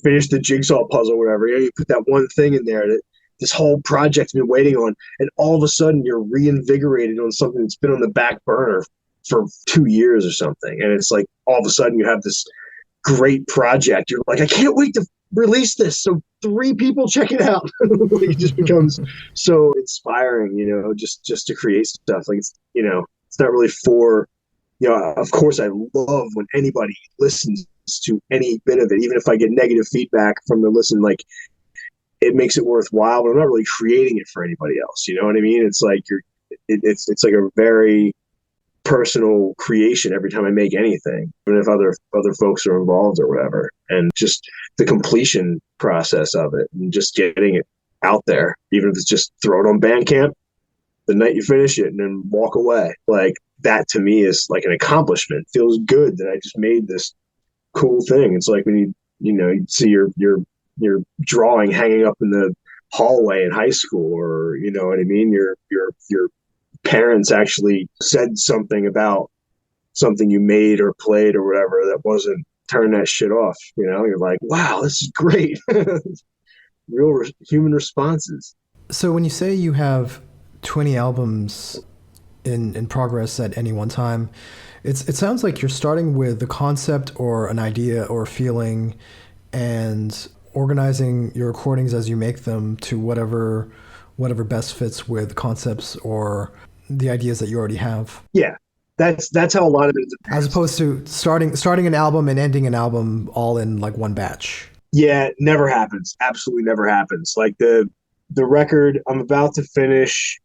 finish the jigsaw puzzle, whatever. You put that one thing in there that this whole project's been waiting on. And all of a sudden you're reinvigorated on something that's been on the back burner for 2 years or something. And it's like, all of a sudden you have this great project. You're like, I can't wait to release this so 3 people check it out. It just becomes so inspiring, just to create stuff. Like, it's not really for, of course I love when anybody listens to any bit of it, even if I get negative feedback from the listen, like it makes it worthwhile, but I'm not really creating it for anybody else. You know what I mean? It's like it's like a very personal creation every time I make anything, even if other folks are involved or whatever. And just the completion process of it and just getting it out there, even if it's just throw it on Bandcamp the night you finish it and then walk away. Like, that to me is like an accomplishment. It feels good that I just made this cool thing. It's like when you see your drawing hanging up in the hallway in high school, or you know what I mean, your parents actually said something about something you made or played or whatever that wasn't, turn that shit off. You're like, wow, this is great. Real human responses. So when you say you have 20 albums in progress at any one time, it sounds like you're starting with the concept or an idea or feeling and organizing your recordings as you make them to whatever best fits with concepts or the ideas that you already have. Yeah, that's how a lot of it is. As opposed to starting an album and ending an album all in like one batch. Yeah, never happens. Absolutely never happens. Like the record I'm about to finish,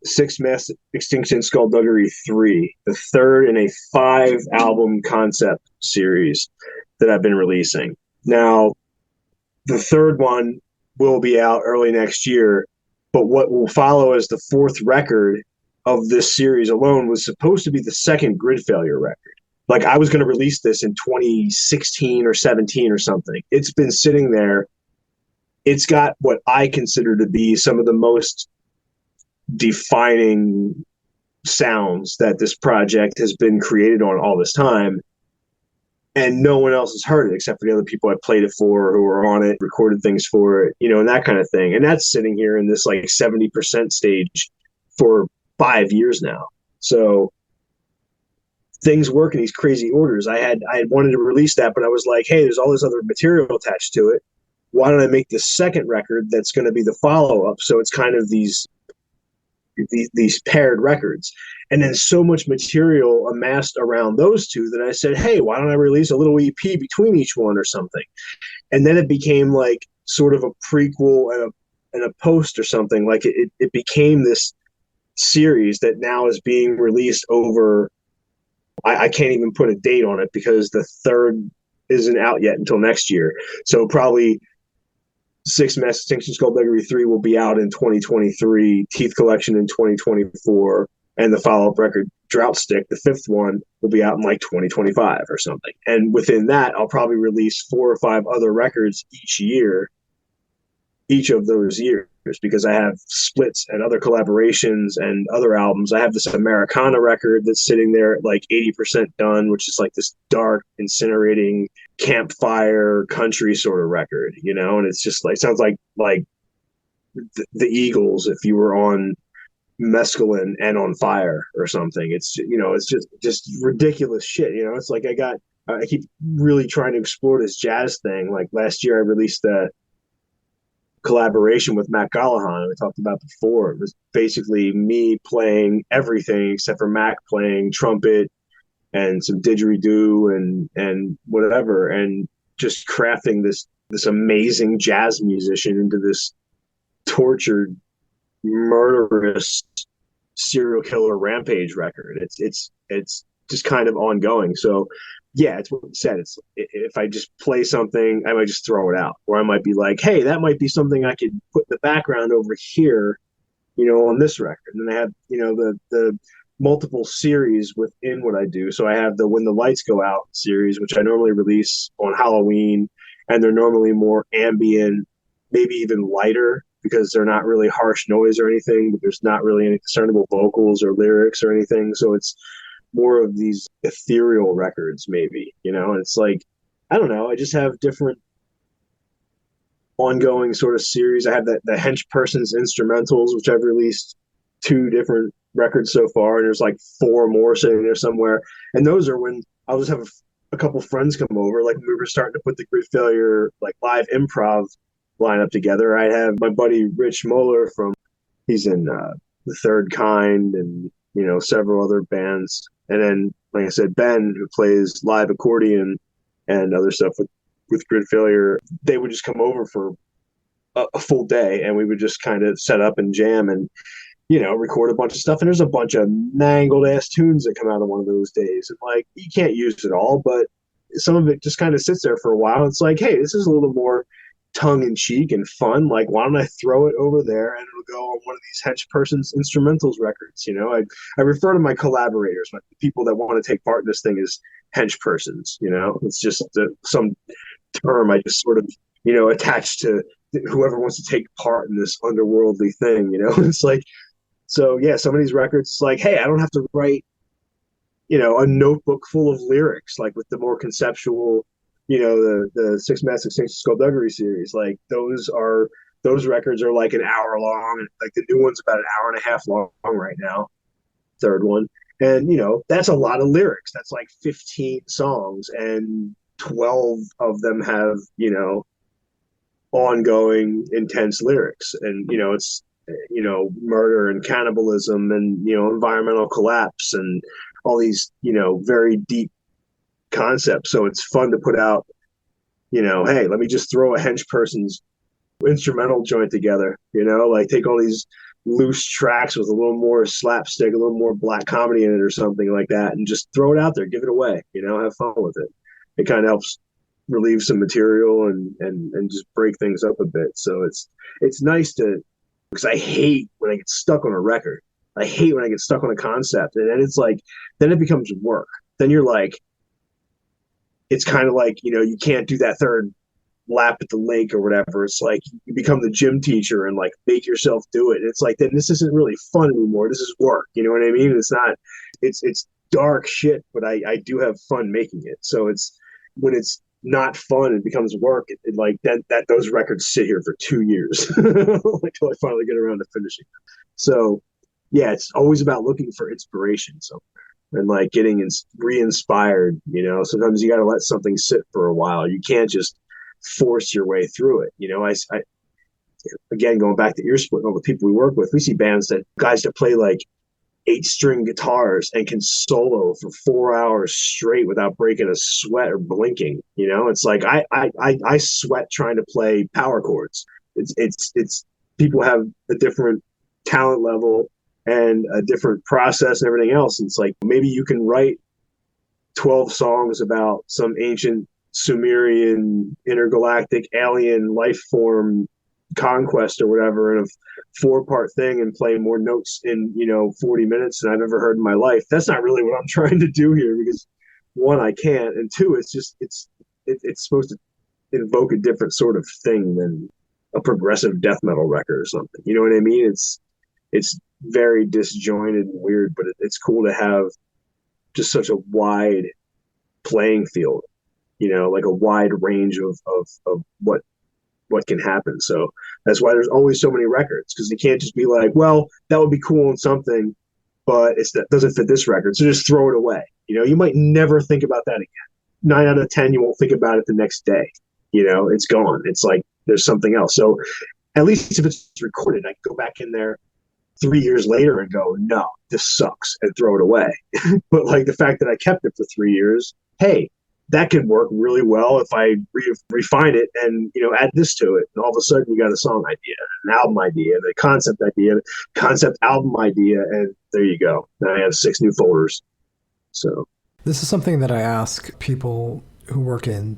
Six Mass Extinction Skullduggery 3, the third in a 5-album concept series that I've been releasing. Now, the third one will be out early next year, but what will follow as the 4th record of this series alone was supposed to be the second Grid Failure record. like I was going to release this in 2016 or 17 or something. It's been sitting there. It's got what I consider to be some of the most defining sounds that this project has been created on all this time. And no one else has heard it except for the other people I played it for who were on it, recorded things for it, and that kind of thing. And that's sitting here in this like 70% stage for 5 years now. So things work in these crazy orders. I had wanted to release that, but I was like, hey, there's all this other material attached to it. Why don't I make the second record that's going to be the follow-up? So it's kind of these paired records. And then so much material amassed around those two that I said, hey, why don't I release a little EP between each one or something? And then it became like sort of a prequel and a post or something. Like it became this series that now is being released over, I can't even put a date on it because the third isn't out yet until next year. So probably Six Mass Extinction Skullduggery 3 will be out in 2023, Teeth Collection in 2024, and the follow-up record, Drought Stick, the fifth one, will be out in like 2025 or something. And within that, I'll probably release 4 or 5 other records each of those years, because I have splits and other collaborations and other albums. I have this Americana record that's sitting there at like 80% done, which is like this dark, incinerating campfire country sort of record, and it's just like, sounds like the Eagles if you were on mescaline and on fire or something. It's it's just ridiculous shit. It's like I keep really trying to explore this jazz thing. Like last year I released a collaboration with Mac Gallahan we talked about before. It was basically me playing everything except for Mac playing trumpet and some didgeridoo and whatever, and just crafting this amazing jazz musician into this tortured, murderous serial killer rampage record. It's just kind of ongoing. So yeah, it's what you said. It's, if I just play something, I might just throw it out, or I might be like, hey, that might be something I could put in the background over here, on this record. And then I have, the multiple series within what I do. So I have the When the Lights Go Out series, which I normally release on Halloween, and they're normally more ambient, maybe even lighter, because they're not really harsh noise or anything, but there's not really any discernible vocals or lyrics or anything. So it's more of these ethereal records, maybe, and it's like, I don't know, I just have different ongoing sort of series. I have the Hench Persons instrumentals, which I've released 2 different records so far, and there's like 4 more sitting there somewhere. And those are when I'll just have a couple friends come over, like when we were starting to put the Gridfailure like live improv lineup together. I have my buddy Rich Moeller he's in The Third Kind and several other bands. And then, like I said, Ben, who plays live accordion and other stuff with Gridfailure, they would just come over for a full day, and we would just kind of set up and jam and, record a bunch of stuff. And there's a bunch of mangled ass tunes that come out on one of those days. And like, you can't use it all, but some of it just kind of sits there for a while. It's like, hey, this is a little more tongue-in-cheek and fun. Like, why don't I throw it over there and it'll go on one of these Hench Persons instrumentals records? I refer to my collaborators, the people that want to take part in this thing, as Hench Persons. It's just some term I just sort of attach to whoever wants to take part in this underworldly thing. It's like, so yeah, some of these records, it's like, hey, I don't have to write a notebook full of lyrics, like with the more conceptual, the Six Mass Extinction Skullduggery series. Like those records are like an hour long, and like the new one's about an hour and a half long right now, third one. And that's a lot of lyrics. That's like 15 songs, and 12 of them have ongoing intense lyrics. And it's murder and cannibalism and environmental collapse and all these very deep concepts. So it's fun to put out, hey, let me just throw a Hench Persons instrumental joint together, like take all these loose tracks with a little more slapstick, a little more black comedy in it or something like that, and just throw it out there, give it away, have fun with it. It kind of helps relieve some material and just break things up a bit. So it's nice because I hate when I get stuck on a record. I hate when I get stuck on a concept, and then it's like, then it becomes work. Then you're like, it's kind of like, you can't do that third lap at the lake or whatever. It's like you become the gym teacher and like make yourself do it. It's like, then this isn't really fun anymore. This is work. You know what I mean? It's not, it's dark shit, but I do have fun making it. So it's, when it's not fun, it becomes work. It like that those records sit here for 2 years until I finally get around to finishing them. So yeah, it's always about looking for inspiration somewhere and like getting re-inspired. Sometimes you got to let something sit for a while. You can't just force your way through it. I again, going back to ear split, all the people we work with, we see guys that play like 8-string guitars and can solo for 4 hours straight without breaking a sweat or blinking. It's like I sweat trying to play power chords. It's people have a different talent level and a different process and everything else. And it's like, maybe you can write 12 songs about some ancient Sumerian intergalactic alien life form conquest or whatever in a 4-part thing and play more notes in 40 minutes than I've ever heard in my life. That's not really what I'm trying to do here, because one, I can't, and two, it's supposed to invoke a different sort of thing than a progressive death metal record or something. You know what I mean? It's very disjointed and weird, but it's cool to have just such a wide playing field, like a wide range of what can happen. So that's why there's always so many records, because you can't just be like, well, that would be cool in something, but that doesn't fit this record, so just throw it away. You might never think about that again. 9 out of 10, you won't think about it the next day. It's gone. It's like there's something else. So at least if it's recorded, I can go back in there 3 years later and go, no, this sucks, and throw it away. But like the fact that I kept it for 3 years, hey, that could work really well if I refine it and add this to it, and all of a sudden you got a song idea, an album idea, the concept idea, concept album idea, and there you go. Now I have 6 new folders. So this is something that I ask people who work in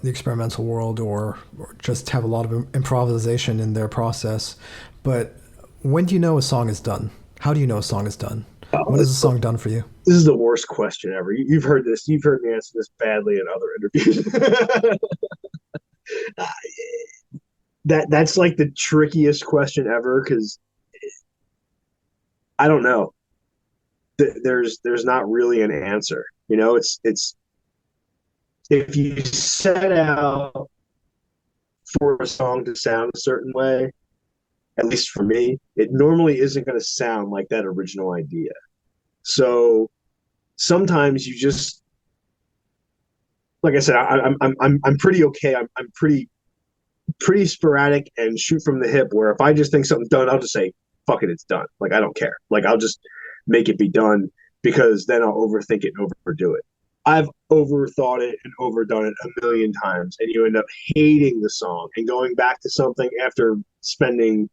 the experimental world or just have a lot of improvisation in their process. But when do you know a song is done? How do you know a song is done? When is a song done for you? This is the worst question ever. You've heard this. You've heard me answer this badly in other interviews. That's like the trickiest question ever, because I don't know. There's not really an answer. It's if you set out for a song to sound a certain way, at least for me, it normally isn't going to sound like that original idea. So sometimes you just, like I said, I'm pretty okay. I'm pretty sporadic and shoot from the hip, where if I just think something's done, I'll just say, fuck it, it's done. Like, I don't care. Like, I'll just make it be done, because then I'll overthink it and overdo it. I've overthought it and overdone it a million times, and you end up hating the song and going back to something after spending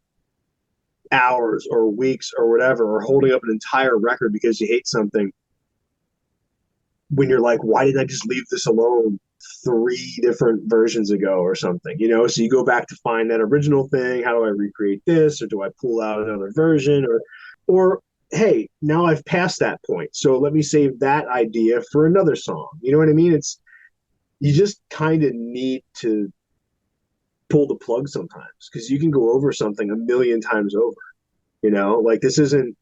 hours or weeks or whatever, or holding up an entire record because you hate something, when you're like, why didn't I just leave this alone 3 different versions ago or something? So you go back to find that original thing. How do I recreate this, or do I pull out another version, or hey, now I've passed that point, so let me save that idea for another song. You know what I mean? You just kind of need to pull the plug sometimes, because you can go over something a million times over. Like, this isn't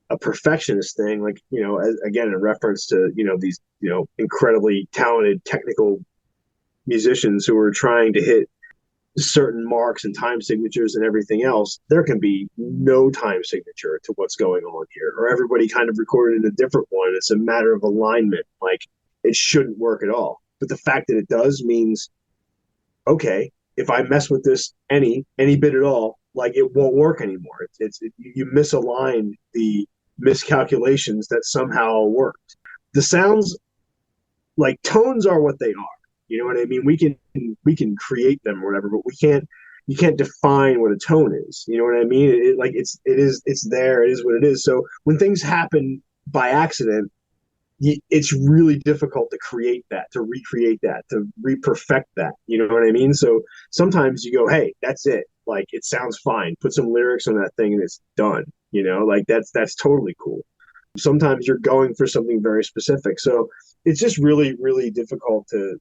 a perfectionist thing, like, again, in reference to these incredibly talented technical musicians who are trying to hit certain marks and time signatures and everything else. There can be no time signature to what's going on here, or everybody kind of recorded in a different one. It's a matter of alignment. Like, it shouldn't work at all, but the fact that it does means, okay, if I mess with this any bit at all, like, it won't work anymore. You misaligned the miscalculations that somehow worked. The sounds, like, tones are what they are. You know what I mean? We can create them or whatever, but you can't define what a tone is. You know what I mean? It's there. It is what it is. So when things happen by accident, it's really difficult to create that, to recreate that, to re-perfect that. You know what I mean? So sometimes you go, hey, that's it. Like, it sounds fine. Put some lyrics on that thing and it's done. Like, that's totally cool. Sometimes you're going for something very specific. So it's just really, really difficult to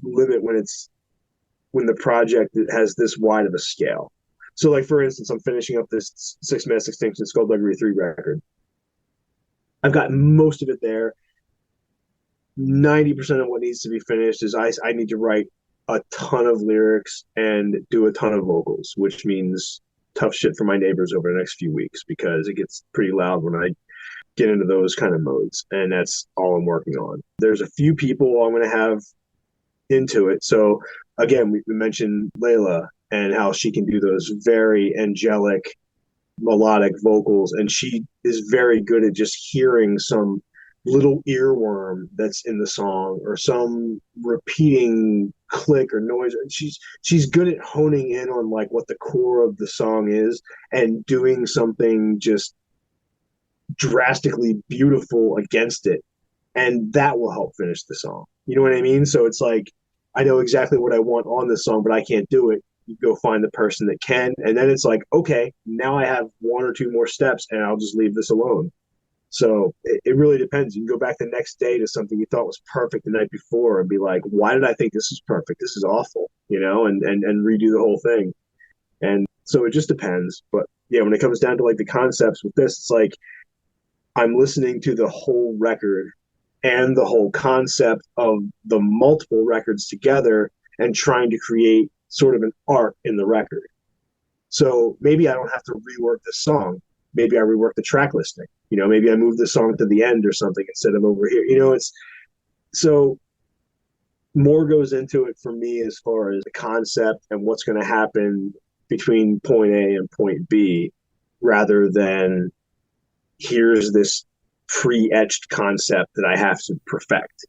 limit when the project has this wide of a scale. So, like, for instance, I'm finishing up this Six Mass Extinction Skullduggery 3 record. I've got most of it there. 90% of what needs to be finished is I need to write a ton of lyrics and do a ton of vocals, which means tough shit for my neighbors over the next few weeks because it gets pretty loud when I get into those kind of modes. And that's all I'm working on. There's a few people I'm going to have into it. So again, we mentioned Layla and how she can do those very angelic melodic vocals, and she is very good at just hearing some little earworm that's in the song or some repeating click or noise. She's good at honing in on like what the core of the song is and doing something just drastically beautiful against it, and that will help finish the song. You know what I mean? So it's like I know exactly what I want on this song, but I can't do it. You go find the person that can, and then it's like, okay, now I have one or two more steps, and I'll just leave this alone. So it really depends. You can go back the next day to something you thought was perfect the night before and be like, why did I think this is perfect? This is awful, you know, and redo the whole thing. And so it just depends. But yeah, when it comes down to like the concepts with this, it's like I'm listening to the whole record and the whole concept of the multiple records together and trying to create sort of an arc in the record. So maybe I don't have to rework the song. Maybe I rework the track listing. You know, maybe I move the song to the end or something instead of over here. You know, it's so more goes into it for me as far as the concept and what's going to happen between point A and point B rather than here's this pre-etched concept that I have to perfect.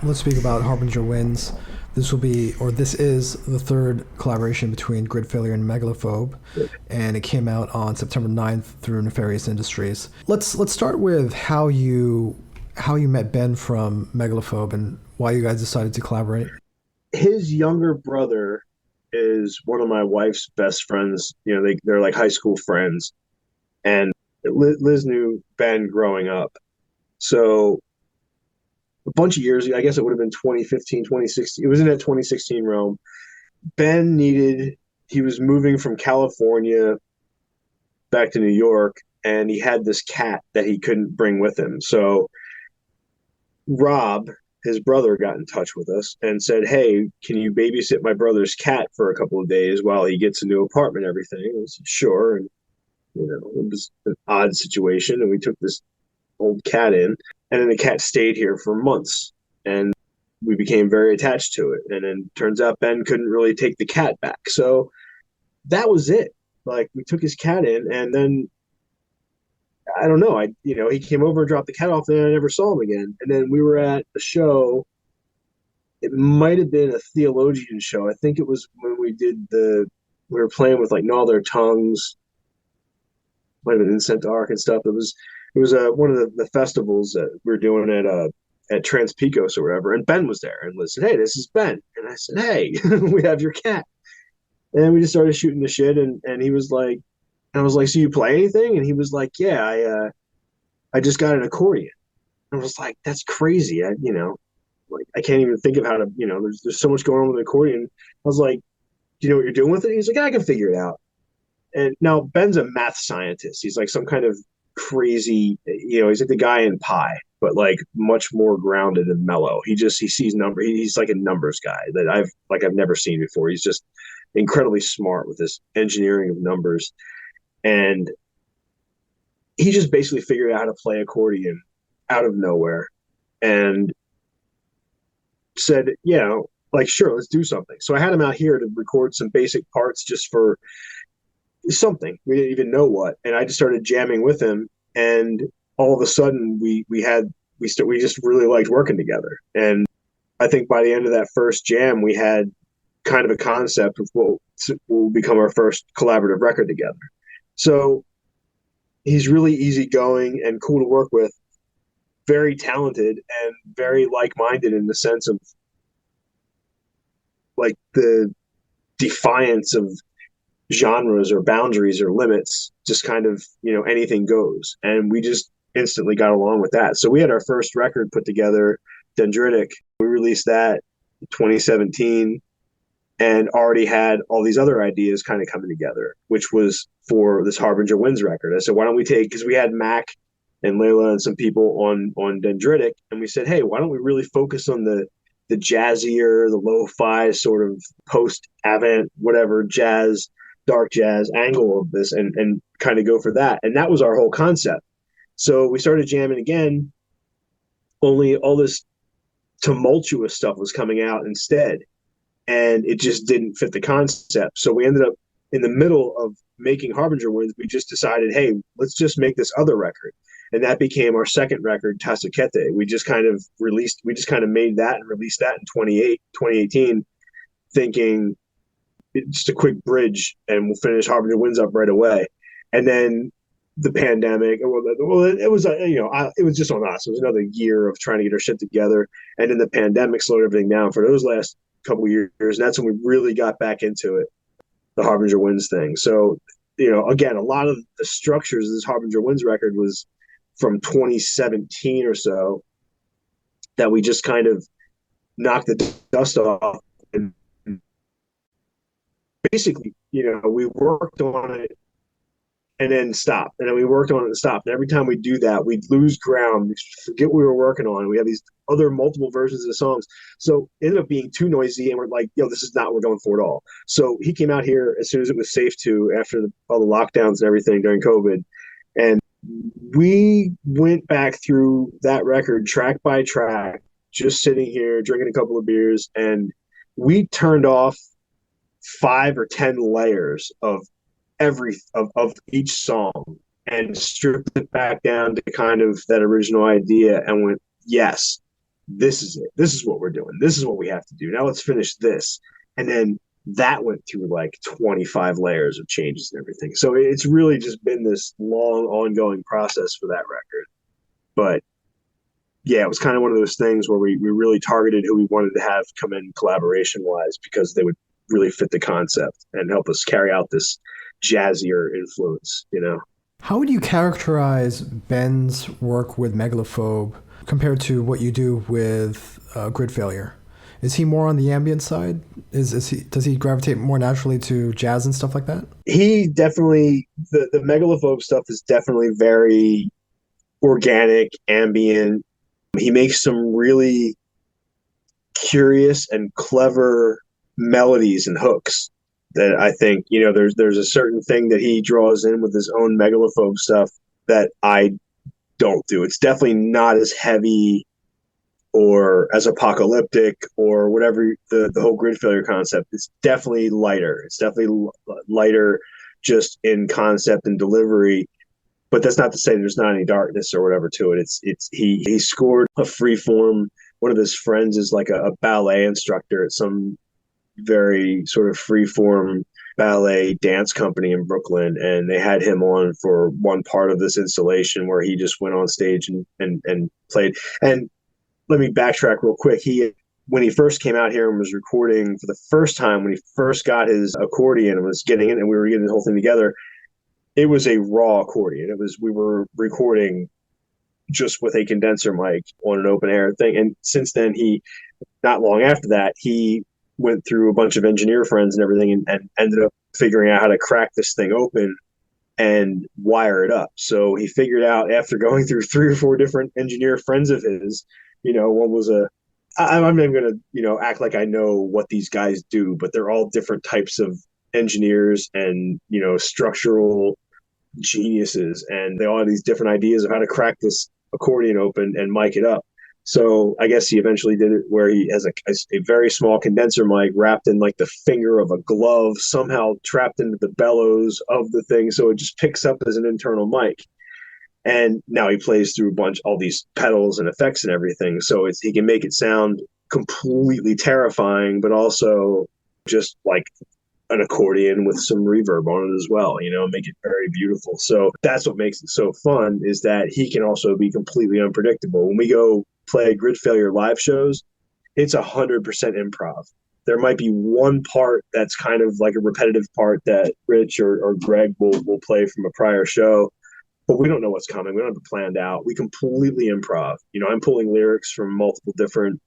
Let's speak about Harbinger Winds. This is the third collaboration between Gridfailure and Megalophobe, and it came out on September 9th through Nefarious Industries. Let's start with how you met Ben from Megalophobe and why you guys decided to collaborate. His younger brother is one of my wife's best friends. You know, they're like high school friends, and Liz knew Ben growing up. So a bunch of years, I guess it would have been 2015, 2016. It was in that 2016 realm. He was moving from California back to New York, and he had this cat that he couldn't bring with him. So Rob, his brother, got in touch with us and said, "Hey, can you babysit my brother's cat for a couple of days while he gets a new apartment and everything?" I said, "Sure." And, you know, it was an odd situation, and we took this old cat in, and then the cat stayed here for months, and we became very attached to it. And then turns out Ben couldn't really take the cat back. So that was it. Like, we took his cat in, and then I don't know. He came over and dropped the cat off, and I never saw him again. And then we were at a show. It might have been a theologian show. I think it was when we were playing with like Gnaw Their Tongues, might have been Incent Arc and stuff. It was one of the festivals that we were doing at Transpecos or whatever. And Ben was there, and Liz said, "Hey, this is Ben." And I said, "Hey, we have your cat." And we just started shooting the shit, and he was like, I was like, "So you play anything?" And he was like, "Yeah, I just got an accordion." I was like, that's crazy. Like I can't even think of how to, there's so much going on with the accordion. I was like, do you know what you're doing with it? He's like, I can figure it out. And now Ben's a math scientist. He's like some kind of crazy, he's like the guy in Pi, but like much more grounded and mellow. He sees numbers. He's like a numbers guy that I've never seen before. He's just incredibly smart with this engineering of numbers. And he just basically figured out how to play accordion out of nowhere and said, like, sure, let's do something. So I had him out here to record some basic parts just for something. We didn't even know what. And I just started jamming with him. And all of a sudden we just really liked working together. And I think by the end of that first jam, we had kind of a concept of what will become our first collaborative record together. So he's really easygoing and cool to work with, very talented and very like-minded in the sense of like the defiance of genres or boundaries or limits, just kind of, anything goes. And we just instantly got along with that. So we had our first record put together, Dendritic. We released that in 2017 and already had all these other ideas kind of coming together, which was for this Harbinger Winds record. I said, why don't we because we had Mac and Layla and some people on Dendritic, and we said, hey, why don't we really focus on the jazzier, the lo-fi sort of post-avant, whatever, jazz, dark jazz angle of this and kind of go for that. And that was our whole concept. So we started jamming again, only all this tumultuous stuff was coming out instead. And it just didn't fit the concept. So we ended up in the middle of making Harbinger Winds. We just decided, hey, let's just make this other record. And that became our second record, Tasukete. We just kind of made that and released that in 2018, thinking just a quick bridge and we'll finish Harbinger Winds up right away. And then the pandemic, it was just on us. It was another year of trying to get our shit together. And then the pandemic slowed everything down for those last couple of years. And that's when we really got back into it, the Harbinger Winds thing. So, again, a lot of the structures of this Harbinger Winds record was from 2017 or so that we just kind of knocked the dust off. And basically, we worked on it and then stopped. And then we worked on it and stopped. And every time we do that, we'd lose ground. We forget what we were working on. We have these other multiple versions of the songs. So it ended up being too noisy. And we're like, this is not what we're going for at all. So he came out here as soon as it was safe to, after all the lockdowns and everything during COVID. And we went back through that record track by track, just sitting here drinking a couple of beers. And we turned off 5 or 10 layers of each song and stripped it back down to kind of that original idea and went, yes, this is it. This is what we're doing. This is what we have to do. Now let's finish this. And then that went through like 25 layers of changes and everything. So it's really just been this long ongoing process for that record. But yeah, it was kind of one of those things where we really targeted who we wanted to have come in collaboration wise because they would really fit the concept and help us carry out this jazzier influence, How would you characterize Ben's work with Megalophobe compared to what you do with Gridfailure? Is he more on the ambient side? Does he gravitate more naturally to jazz and stuff like that? He definitely, the Megalophobe stuff is definitely very organic, ambient. He makes some really curious and clever melodies and hooks that I think, there's a certain thing that he draws in with his own Megalophobe stuff that I don't do. It's definitely not as heavy or as apocalyptic or whatever the whole Gridfailure concept. It's definitely lighter. It's definitely lighter just in concept and delivery. But that's not to say there's not any darkness or whatever to it. He scored a freeform. One of his friends is like a ballet instructor at some very sort of freeform ballet dance company in Brooklyn, and they had him on for one part of this installation where he just went on stage and played. And let me backtrack real quick. When he first came out here and was recording for the first time, when he first got his accordion and was getting it, and we were getting the whole thing together, it was a raw accordion. We were recording just with a condenser mic on an open air thing. And since then, not long after that, he went through a bunch of engineer friends and everything, and ended up figuring out how to crack this thing open and wire it up. So he figured out, after going through 3 or 4 different engineer friends of his, one was I'm not even going to, act like I know what these guys do, but they're all different types of engineers and, structural geniuses. And they all have these different ideas of how to crack this accordion open and mic it up. So I guess he eventually did it where he has a very small condenser mic wrapped in like the finger of a glove, somehow trapped into the bellows of the thing. So it just picks up as an internal mic. And now he plays through all these pedals and effects and everything. So he can make it sound completely terrifying, but also just like an accordion with some reverb on it as well, make it very beautiful. So that's what makes it so fun, is that he can also be completely unpredictable. When we go play Gridfailure live shows, it's 100% improv. There might be one part that's kind of like a repetitive part that Rich or Greg will play from a prior show, but we don't know what's coming. We don't have it planned out. We completely improv. I'm pulling lyrics from multiple different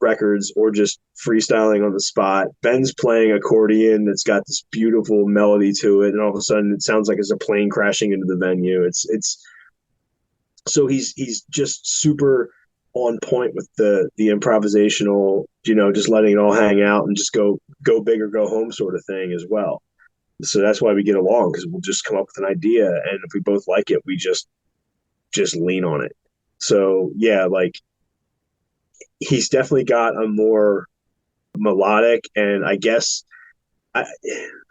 records or just freestyling on the spot. Ben's playing accordion that's got this beautiful melody to it, and all of a sudden it sounds like it's a plane crashing into the venue. It's so he's just super on point with the improvisational, just letting it all hang out and just go big or go home sort of thing as well. So that's why we get along, because we'll just come up with an idea, and if we both like it, we just lean on it. So yeah, like he's definitely got a more melodic, and I guess I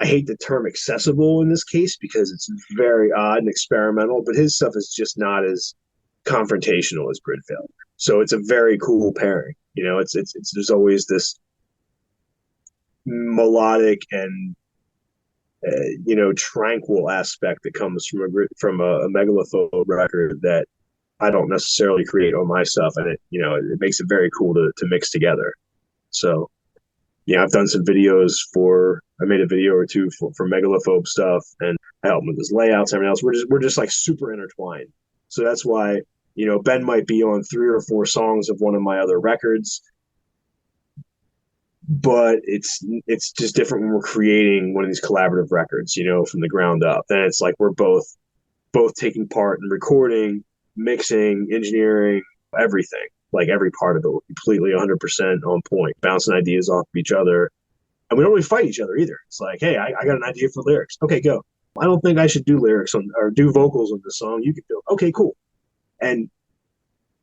hate the term accessible in this case because it's very odd and experimental, but his stuff is just not as confrontational as Gridfailure. So it's a very cool pairing. It's there's always this melodic and tranquil aspect that comes from a Megalophobe record that I don't necessarily create on my stuff, and it makes it very cool to mix together. So yeah, I've done some videos I made a video or two for Megalophobe stuff, and I help him with his layouts and everything else. We're just like super intertwined. So that's why, Ben might be on 3 or 4 songs of one of my other records, but it's just different when we're creating one of these collaborative records, from the ground up. Then it's like we're both taking part in recording, mixing, engineering, everything. Like every part of it, we're completely 100% on point, bouncing ideas off of each other. And we don't really fight each other either. It's like, hey, I got an idea for lyrics. Okay, go. I don't think I should do lyrics or do vocals on this song. You can do it. Okay, cool. And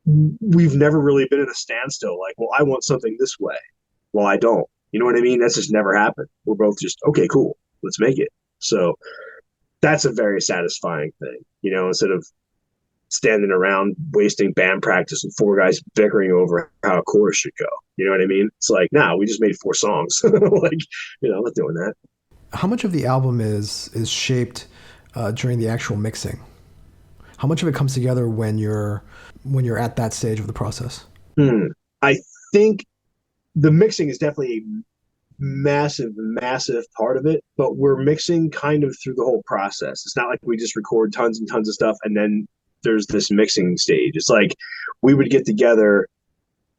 we've never really been in a standstill. Like, well, I want something this way. Well, I don't. You know what I mean? That's just never happened. We're both just, okay, cool. Let's make it. So that's a very satisfying thing, instead of standing around wasting band practice and 4 guys bickering over how a chorus should go. You know what I mean? It's like, nah, we just made 4 songs. Like, I'm not doing that. How much of the album is shaped during the actual mixing? How much of it comes together when you're at that stage of the process? I think the mixing is definitely a massive part of it, but we're mixing kind of through the whole process. It's not like we just record tons and tons of stuff and then there's this mixing stage. It's like we would get together,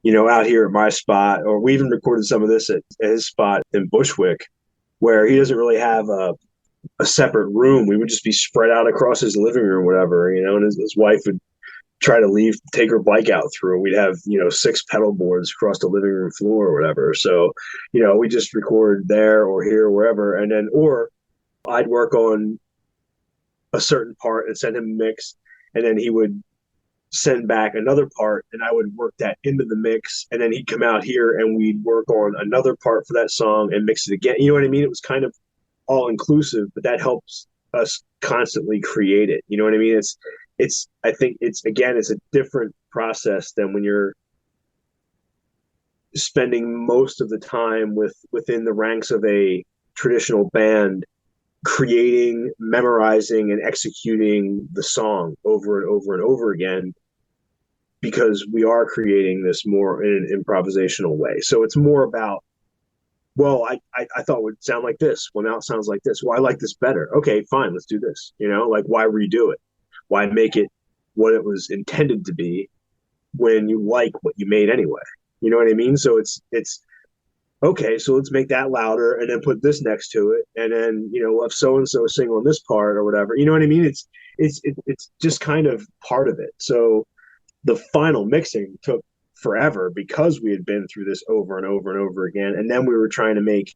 out here at my spot, or we even recorded some of this at his spot in Bushwick, where he doesn't really have a separate room. We would just be spread out across his living room, whatever, and his wife would try to take her bike out through. We'd have, 6 pedal boards across the living room floor or whatever. So, we just record there or here, or wherever. And then, or I'd work on a certain part and send him a mix. And then he would send back another part and I would work that into the mix. And then he'd come out here and we'd work on another part for that song and mix it again. You know what I mean? It was kind of all inclusive, but that helps us constantly create it. You know what I mean? I think it's a different process than when you're spending most of the time within the ranks of a traditional band, creating, memorizing, and executing the song over and over and over again, because we are creating this more in an improvisational way. So it's more about, well, I thought it would sound like this. Well, now it sounds like this. Well, I like this better. Okay, fine, let's do this. Like, why redo it? Why make it, what it was intended to be when you like what you made anyway. You know what I mean? So it's okay, so let's make that louder and then put this next to it, and then if so and so sing on this part or whatever. You know what I mean? It's just kind of part of it. So the final mixing took forever because we had been through this over and over and over again, and then we were trying to make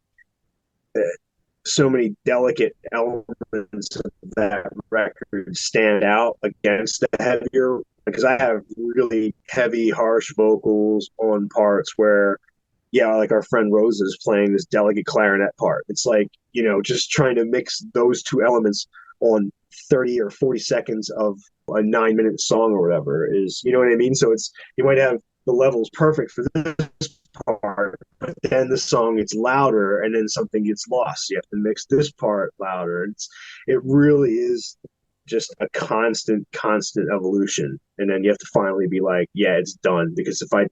so many delicate elements of that record stand out against the heavier, because I have really heavy, harsh vocals on parts where, yeah, like our friend Rosa is playing this delicate clarinet part. It's like, just trying to mix those two elements on 30 or 40 seconds of a 9-minute song or whatever is, you know what I mean? So you might have the levels perfect for this part, but then the song gets louder and then something gets lost. You have to mix this part louder. It really is just a constant evolution, and then you have to finally be like, yeah, it's done. Because if I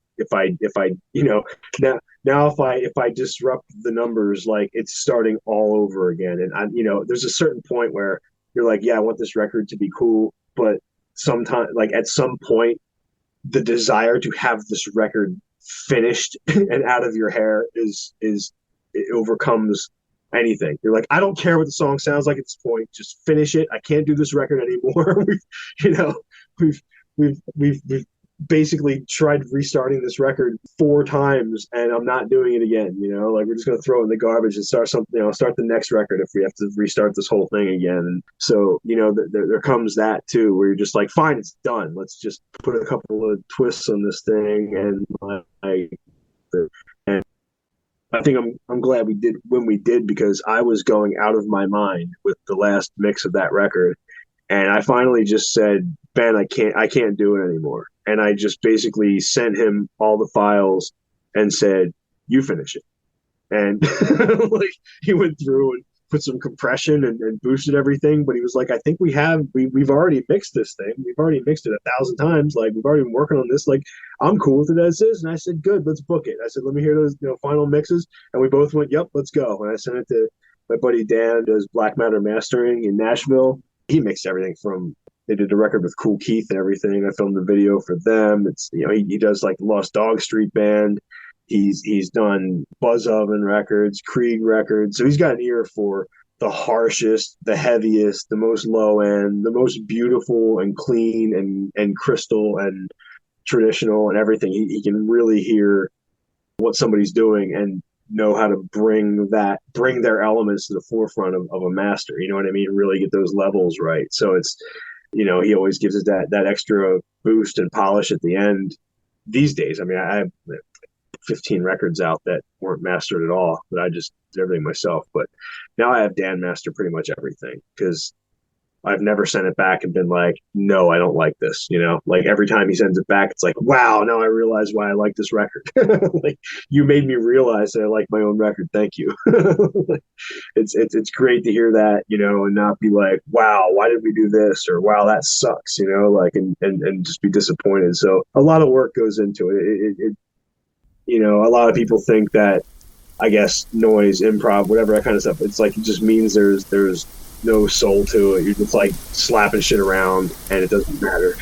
disrupt the numbers, like, it's starting all over again. And there's a certain point where you're like, yeah, I want this record to be cool, but sometimes, like, at some point, the desire to have this record finished and out of your hair it overcomes anything. You're like, I don't care what the song sounds like at this point. Just finish it. I can't do this record anymore. We've basically tried restarting this record 4 times, and I'm not doing it again. Like, we're just going to throw it in the garbage and start something. Start the next record if we have to restart this whole thing again. And so, there comes that too, where you're just like, fine, it's done. Let's just put a couple of twists on this thing, and I think I'm glad we did when we did, because I was going out of my mind with the last mix of that record, and I finally just said, Ben, I can't do it anymore. And I just basically sent him all the files and said, you finish it. And like, he went through and put some compression and boosted everything, but he was like, I think we've already mixed this thing. We've already mixed it 1,000 times. Like, we've already been working on this. Like, I'm cool with it as is. And I said, good, let's book it. I said, let me hear those final mixes. And we both went, yep, let's go. And I sent it to my buddy Dan, does Black Matter Mastering in Nashville. He mixed everything from, they did the record with Cool Keith and everything. I filmed the video for them. It's, he does like Lost Dog Street Band. He's done Buzz Oven records, Krieg records. So he's got an ear for the harshest, the heaviest, the most low end, the most beautiful and clean and crystal and traditional and everything. He can really hear what somebody's doing and know how to bring their elements to the forefront of a master. You know what I mean? Really get those levels right. So it's, he always gives us that extra boost and polish at the end. These days, I mean, I have 15 records out that weren't mastered at all, but I just did everything myself. But now I have Dan master pretty much everything, because I've never sent it back and been like, no, I don't like this. Like, every time he sends it back, it's like, wow, now I realize why I like this record. Like, you made me realize that I like my own record. Thank you. It's great to hear that, and not be like, wow, why did we do this? Or wow, that sucks, like, and just be disappointed. So a lot of work goes into it. A lot of people think that, I guess, noise, improv, whatever, that kind of stuff, it's like, it just means there's no soul to it. You're just like slapping shit around and it doesn't matter.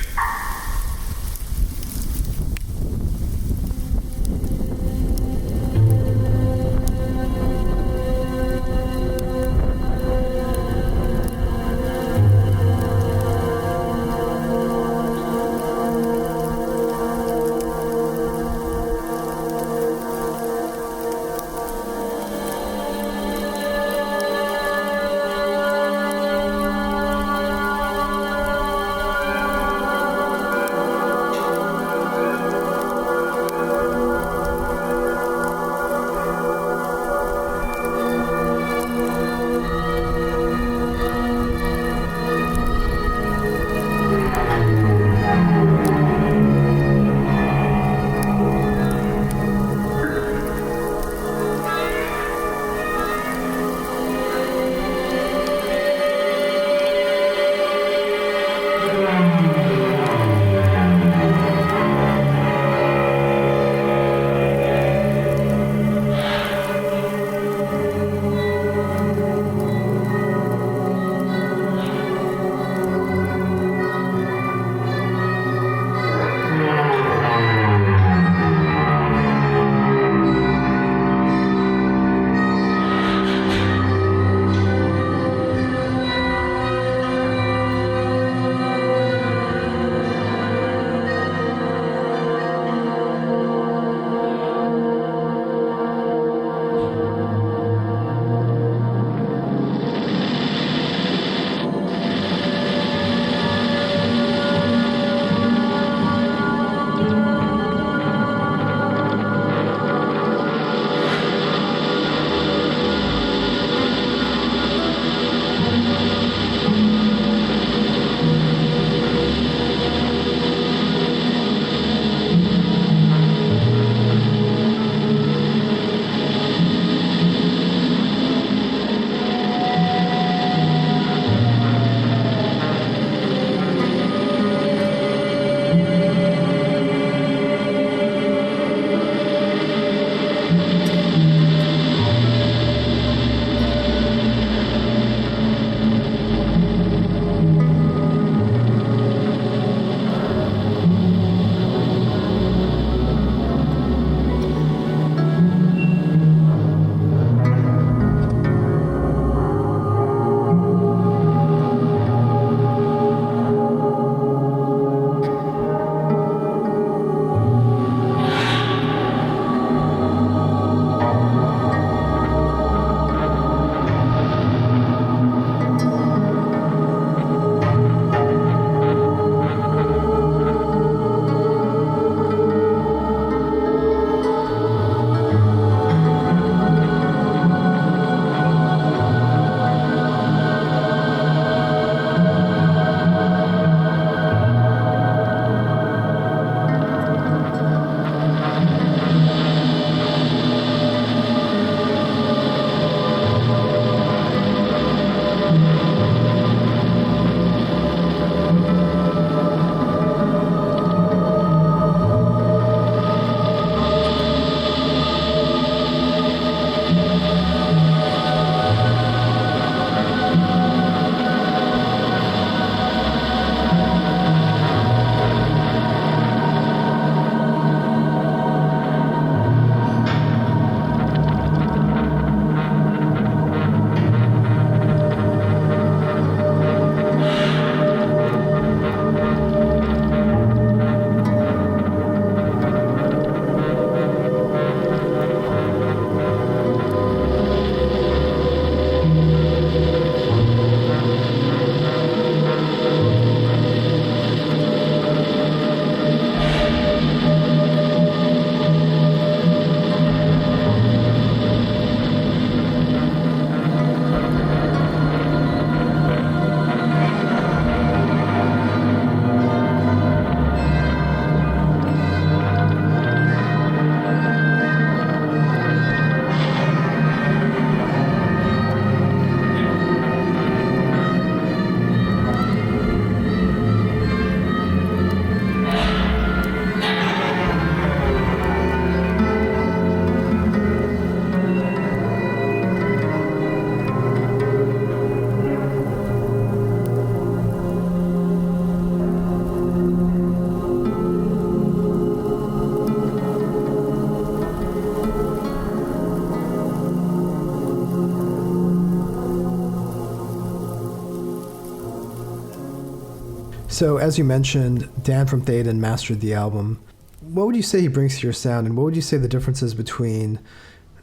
So as you mentioned, Dan from Theoden mastered the album. What would you say he brings to your sound, and what would you say the differences between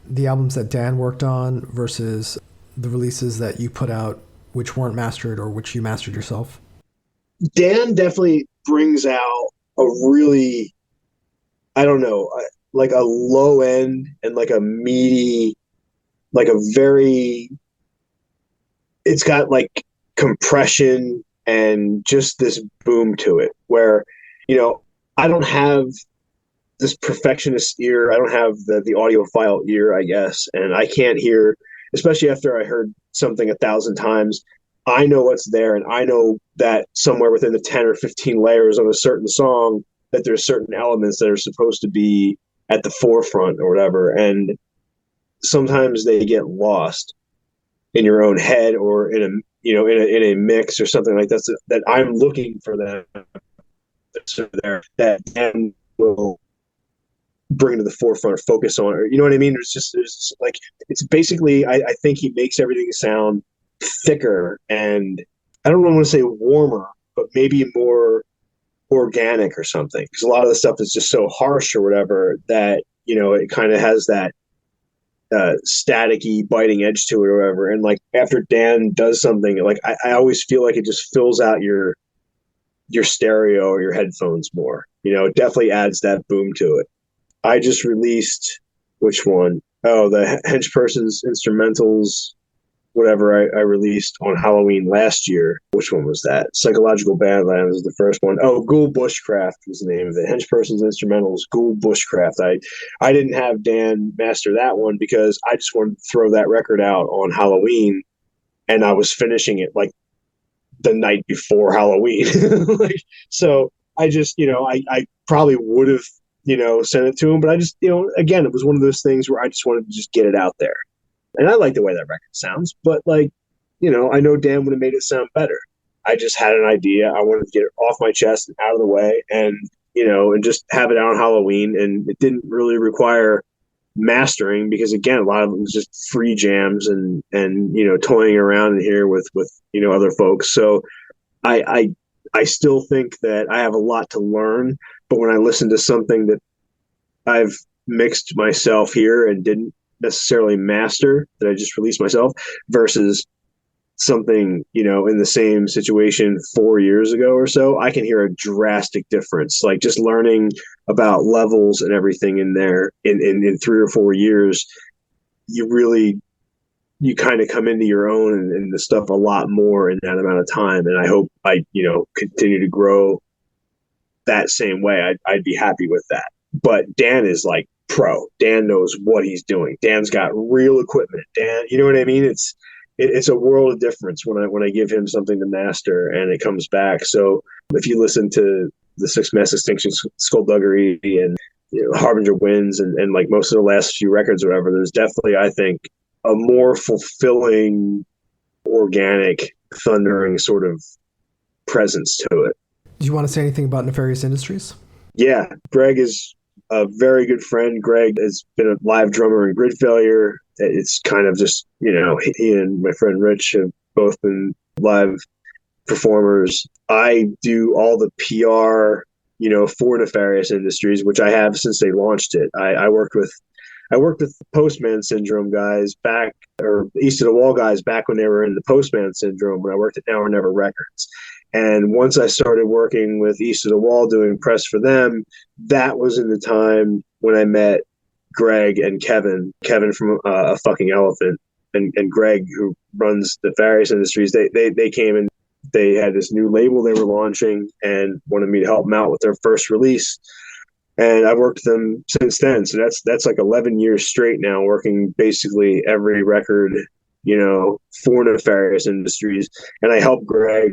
the albums that Dan worked on versus the releases that you put out which weren't mastered or which you mastered yourself? Dan definitely brings out a really, I don't know, like a low end and like a meaty, like a very, it's got like compression and just this boom to it where, you know, I don't have this perfectionist ear. I don't have the audiophile ear, I guess. And I can't hear, especially after I heard something 1,000 times, I know what's there. And I know that somewhere within the 10 or 15 layers of a certain song, that there's certain elements that are supposed to be at the forefront or whatever. And sometimes they get lost in your own head or in a, in a mix or something like that, that I'm looking for them there that then will bring to the forefront or focus on, or you know what I mean? There's like, it's basically, I think he makes everything sound thicker and I don't want to say warmer, but maybe more organic or something. Because a lot of the stuff is just so harsh or whatever that, it kind of has that staticky biting edge to it or whatever. And like after Dan does something, like I always feel like it just fills out your stereo or your headphones more. It definitely adds that boom to it. I just released, which one? Oh, the Hench Person's Instrumentals, whatever I released on Halloween last year. Which one was that? Psychological Badlands was the first one. Oh, Ghoul Bushcraft was the name of it. Hench Person's Instrumentals, Ghoul Bushcraft. I didn't have Dan master that one because I just wanted to throw that record out on Halloween, and I was finishing it like the night before Halloween. Like, so I just, I probably would have, sent it to him, but I just, again, it was one of those things where I just wanted to just get it out there. And I like the way that record sounds, but like, I know Dan would have made it sound better. I just had an idea. I wanted to get it off my chest and out of the way and, and just have it out on Halloween. And it didn't really require mastering because again, a lot of it was just free jams and, toying around in here with, other folks. So I still think that I have a lot to learn, but when I listen to something that I've mixed myself here and didn't necessarily master, that I just released myself, versus something, in the same situation 4 years ago or so, I can hear a drastic difference. Like just learning about levels and everything in there in 3 or 4 years, you kind of come into your own and the stuff a lot more in that amount of time. And I hope I, continue to grow that same way. I'd be happy with that. But Dan is like pro. Dan knows what he's doing. Dan's got real equipment. Dan, you know what I mean? It's a world of difference when I give him something to master and it comes back. So if you listen to the Six Mass Extinction, Skullduggery, and Harbinger Winds, and like most of the last few records or whatever, there's definitely, I think, a more fulfilling, organic, thundering sort of presence to it. Do you want to say anything about Nefarious Industries? Yeah, Greg is a very good friend. Greg has been a live drummer in Gridfailure. It's kind of just, he and my friend Rich have both been live performers. I do all the PR, for Nefarious Industries, which I have since they launched it. I worked with Postman Syndrome guys back, or East of the Wall guys back when they were in the Postman Syndrome, when I worked at Now or Never Records. And once I started working with East of the Wall doing press for them, that was in the time when I met Greg and Kevin from A Fucking Elephant, and Greg, who runs the Nefarious Industries. They came and they had this new label they were launching and wanted me to help them out with their first release. And I've worked with them since then. So that's like 11 years straight now, working basically every record, for Nefarious Industries. And I help Greg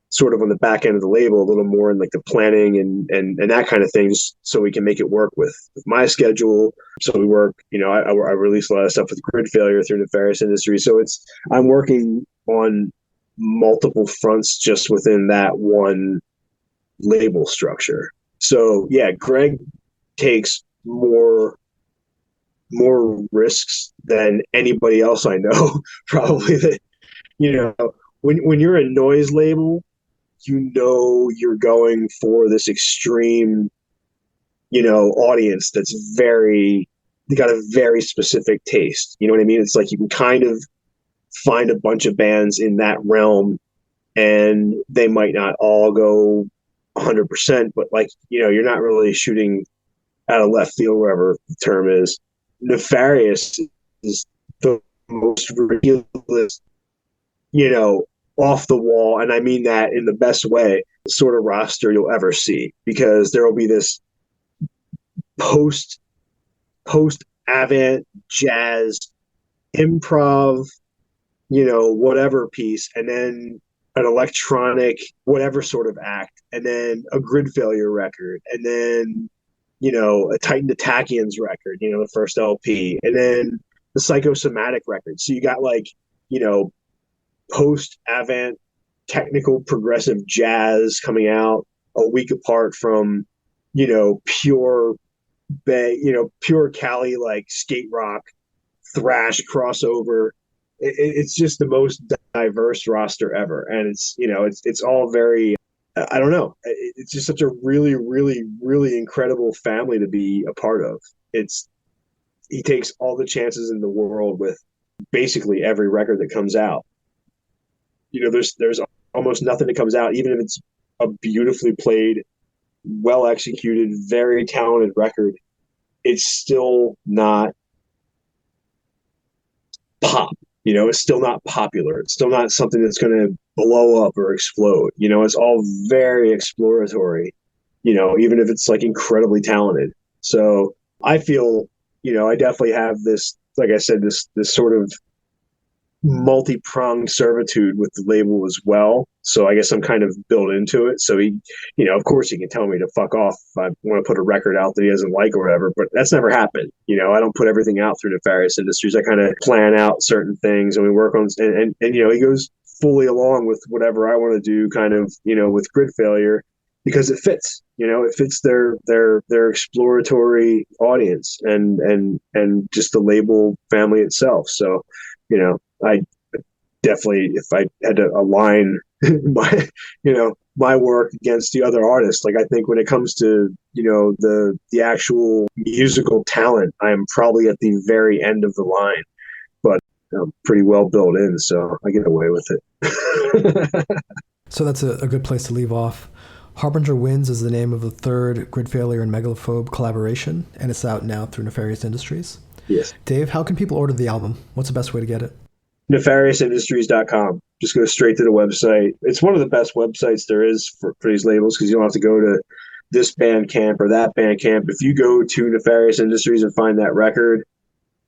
sort of on the back end of the label a little more in like the planning and that kind of things, so we can make it work with my schedule. So we work, I release a lot of stuff with Gridfailure through Nefarious Industries. So I'm working on multiple fronts just within that one label structure. So yeah, Greg takes more risks than anybody else I know. Probably that, when you're a noise label, you're going for this extreme, audience that's they got a very specific taste. You know what I mean? It's like you can kind of find a bunch of bands in that realm, and they might not all go 100%, but like, you're not really shooting out of left field, wherever the term is. Nefarious is the most ridiculous, off the wall, and I mean that in the best way, sort of roster you'll ever see, because there will be this post avant jazz improv, whatever piece, and then an electronic whatever sort of act, and then a Gridfailure record, and then a Titan Tachyons record, the first LP, and then the Psychosomatic record. So you got like, post avant technical progressive jazz coming out a week apart from, pure pure Cali, like skate rock, thrash crossover. It's just the most diverse roster ever, and it's all very, I don't know. It's just such a really, really, really incredible family to be a part of. He takes all the chances in the world with basically every record that comes out. There's almost nothing that comes out, even if it's a beautifully played, well executed, very talented record. It's still not pop. It's still not popular. It's still not something that's going to blow up or explode. It's all very exploratory, even if it's like incredibly talented. So I feel, I definitely have this, like I said, this sort of multi-pronged servitude with the label as well. So I guess I'm kind of built into it. So he, of course he can tell me to fuck off if I want to put a record out that he doesn't like or whatever, but that's never happened. I don't put everything out through Nefarious Industries. I kind of plan out certain things, and we work on, and he goes fully along with whatever I want to do, kind of, with Gridfailure, because it fits, it fits their exploratory audience and just the label family itself. So, I definitely, if I had to align my work against the other artists, like I think when it comes to, the actual musical talent, I am probably at the very end of the line, but I'm pretty well built in, so I get away with it. So that's a good place to leave off. Harbinger Winds is the name of the third Gridfailure and Megalophobe collaboration, and it's out now through Nefarious Industries. Yes. Dave, how can people order the album? What's the best way to get it? NefariousIndustries.com. Just go straight to the website. It's one of the best websites there is for these labels, because you don't have to go to this Bandcamp or that Bandcamp. If you go to Nefarious Industries and find that record,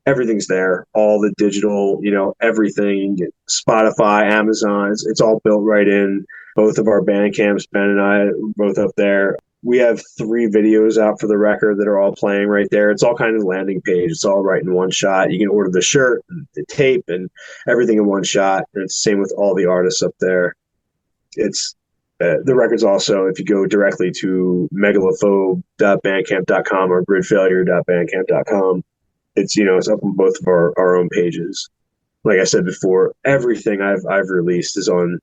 everything's there. All the digital, everything. Spotify, Amazon, it's all built right in. Both of our Bandcamps, Ben and I, both up there. We have 3 videos out for the record that are all playing right there. It's all kind of landing page. It's all right in one shot. You can order the shirt, and the tape, and everything in one shot. And it's the same with all the artists up there. It's the record's also, if you go directly to megalophobe.bandcamp.com or gridfailure.bandcamp.com, it's up on both of our own pages. Like I said before, everything I've released is on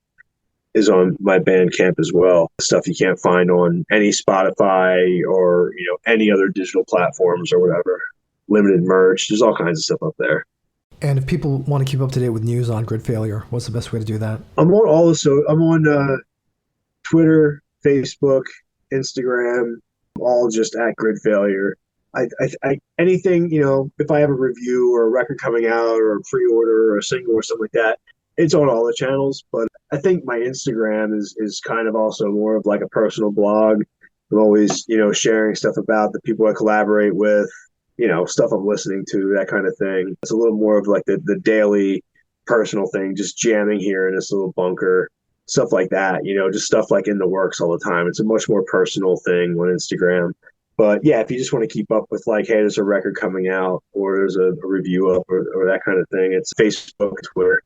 my Bandcamp as well. Stuff you can't find on any Spotify or, any other digital platforms or whatever. Limited merch. There's all kinds of stuff up there. And if people want to keep up to date with news on Gridfailure, what's the best way to do that? I'm on Twitter, Facebook, Instagram, all just at Gridfailure. I anything, if I have a review or a record coming out or a pre-order or a single or something like that, it's on all the channels. But I think my Instagram is kind of also more of like a personal blog. I'm always, sharing stuff about the people I collaborate with, stuff I'm listening to, that kind of thing. It's a little more of like the daily personal thing, just jamming here in this little bunker, stuff like that, just stuff like in the works all the time. It's a much more personal thing on Instagram. But yeah, if you just want to keep up with like, hey, there's a record coming out or there's a review up or that kind of thing, it's Facebook, Twitter.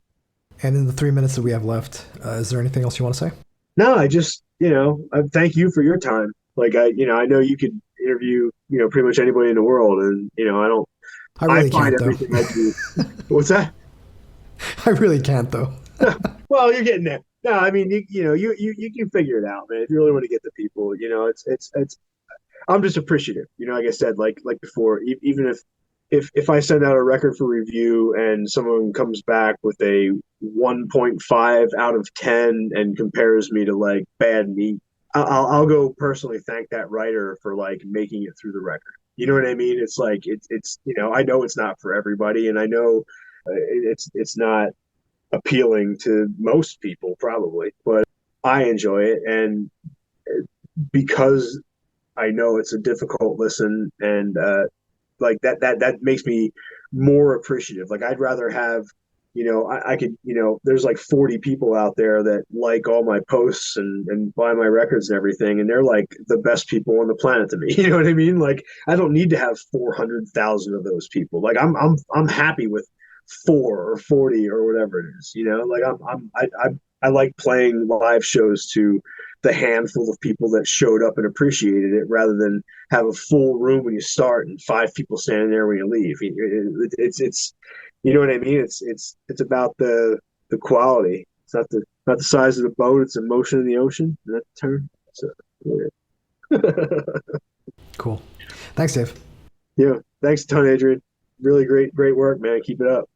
And in the 3 minutes that we have left, is there anything else you want to say? No, I just, I thank you for your time. Like I know you could interview, pretty much anybody in the world, and I really find can't, everything though. I do. What's that? I really can't though. Well, you're getting there. No, I mean, you can figure it out, man. If you really want to get the people, it's. I'm just appreciative, like I said, like before, even if I send out a record for review and someone comes back with a 1.5 out of 10 and compares me to like bad meat, I'll go personally thank that writer for like making it through the record. You know what I mean? It's like it's I know it's not for everybody, and I know it's not appealing to most people probably, but I enjoy it, and because I know it's a difficult listen, and like that makes me more appreciative. Like I'd rather have, I could, there's like 40 people out there that like all my posts and buy my records and everything, and they're like the best people on the planet to me. You know what I mean? Like I don't need to have 400,000 of those people. Like I'm happy with 4 or 40 or whatever it is. Like I like playing live shows to the handful of people that showed up and appreciated it, rather than have a full room when you start and 5 people standing there when you leave. It's you know what I mean. It's about the quality. It's not the size of the boat. It's the motion in the ocean. Is that the term? So, yeah. Cool. Thanks, Dave. Yeah. Thanks a ton, Adrian. Really great work, man. Keep it up.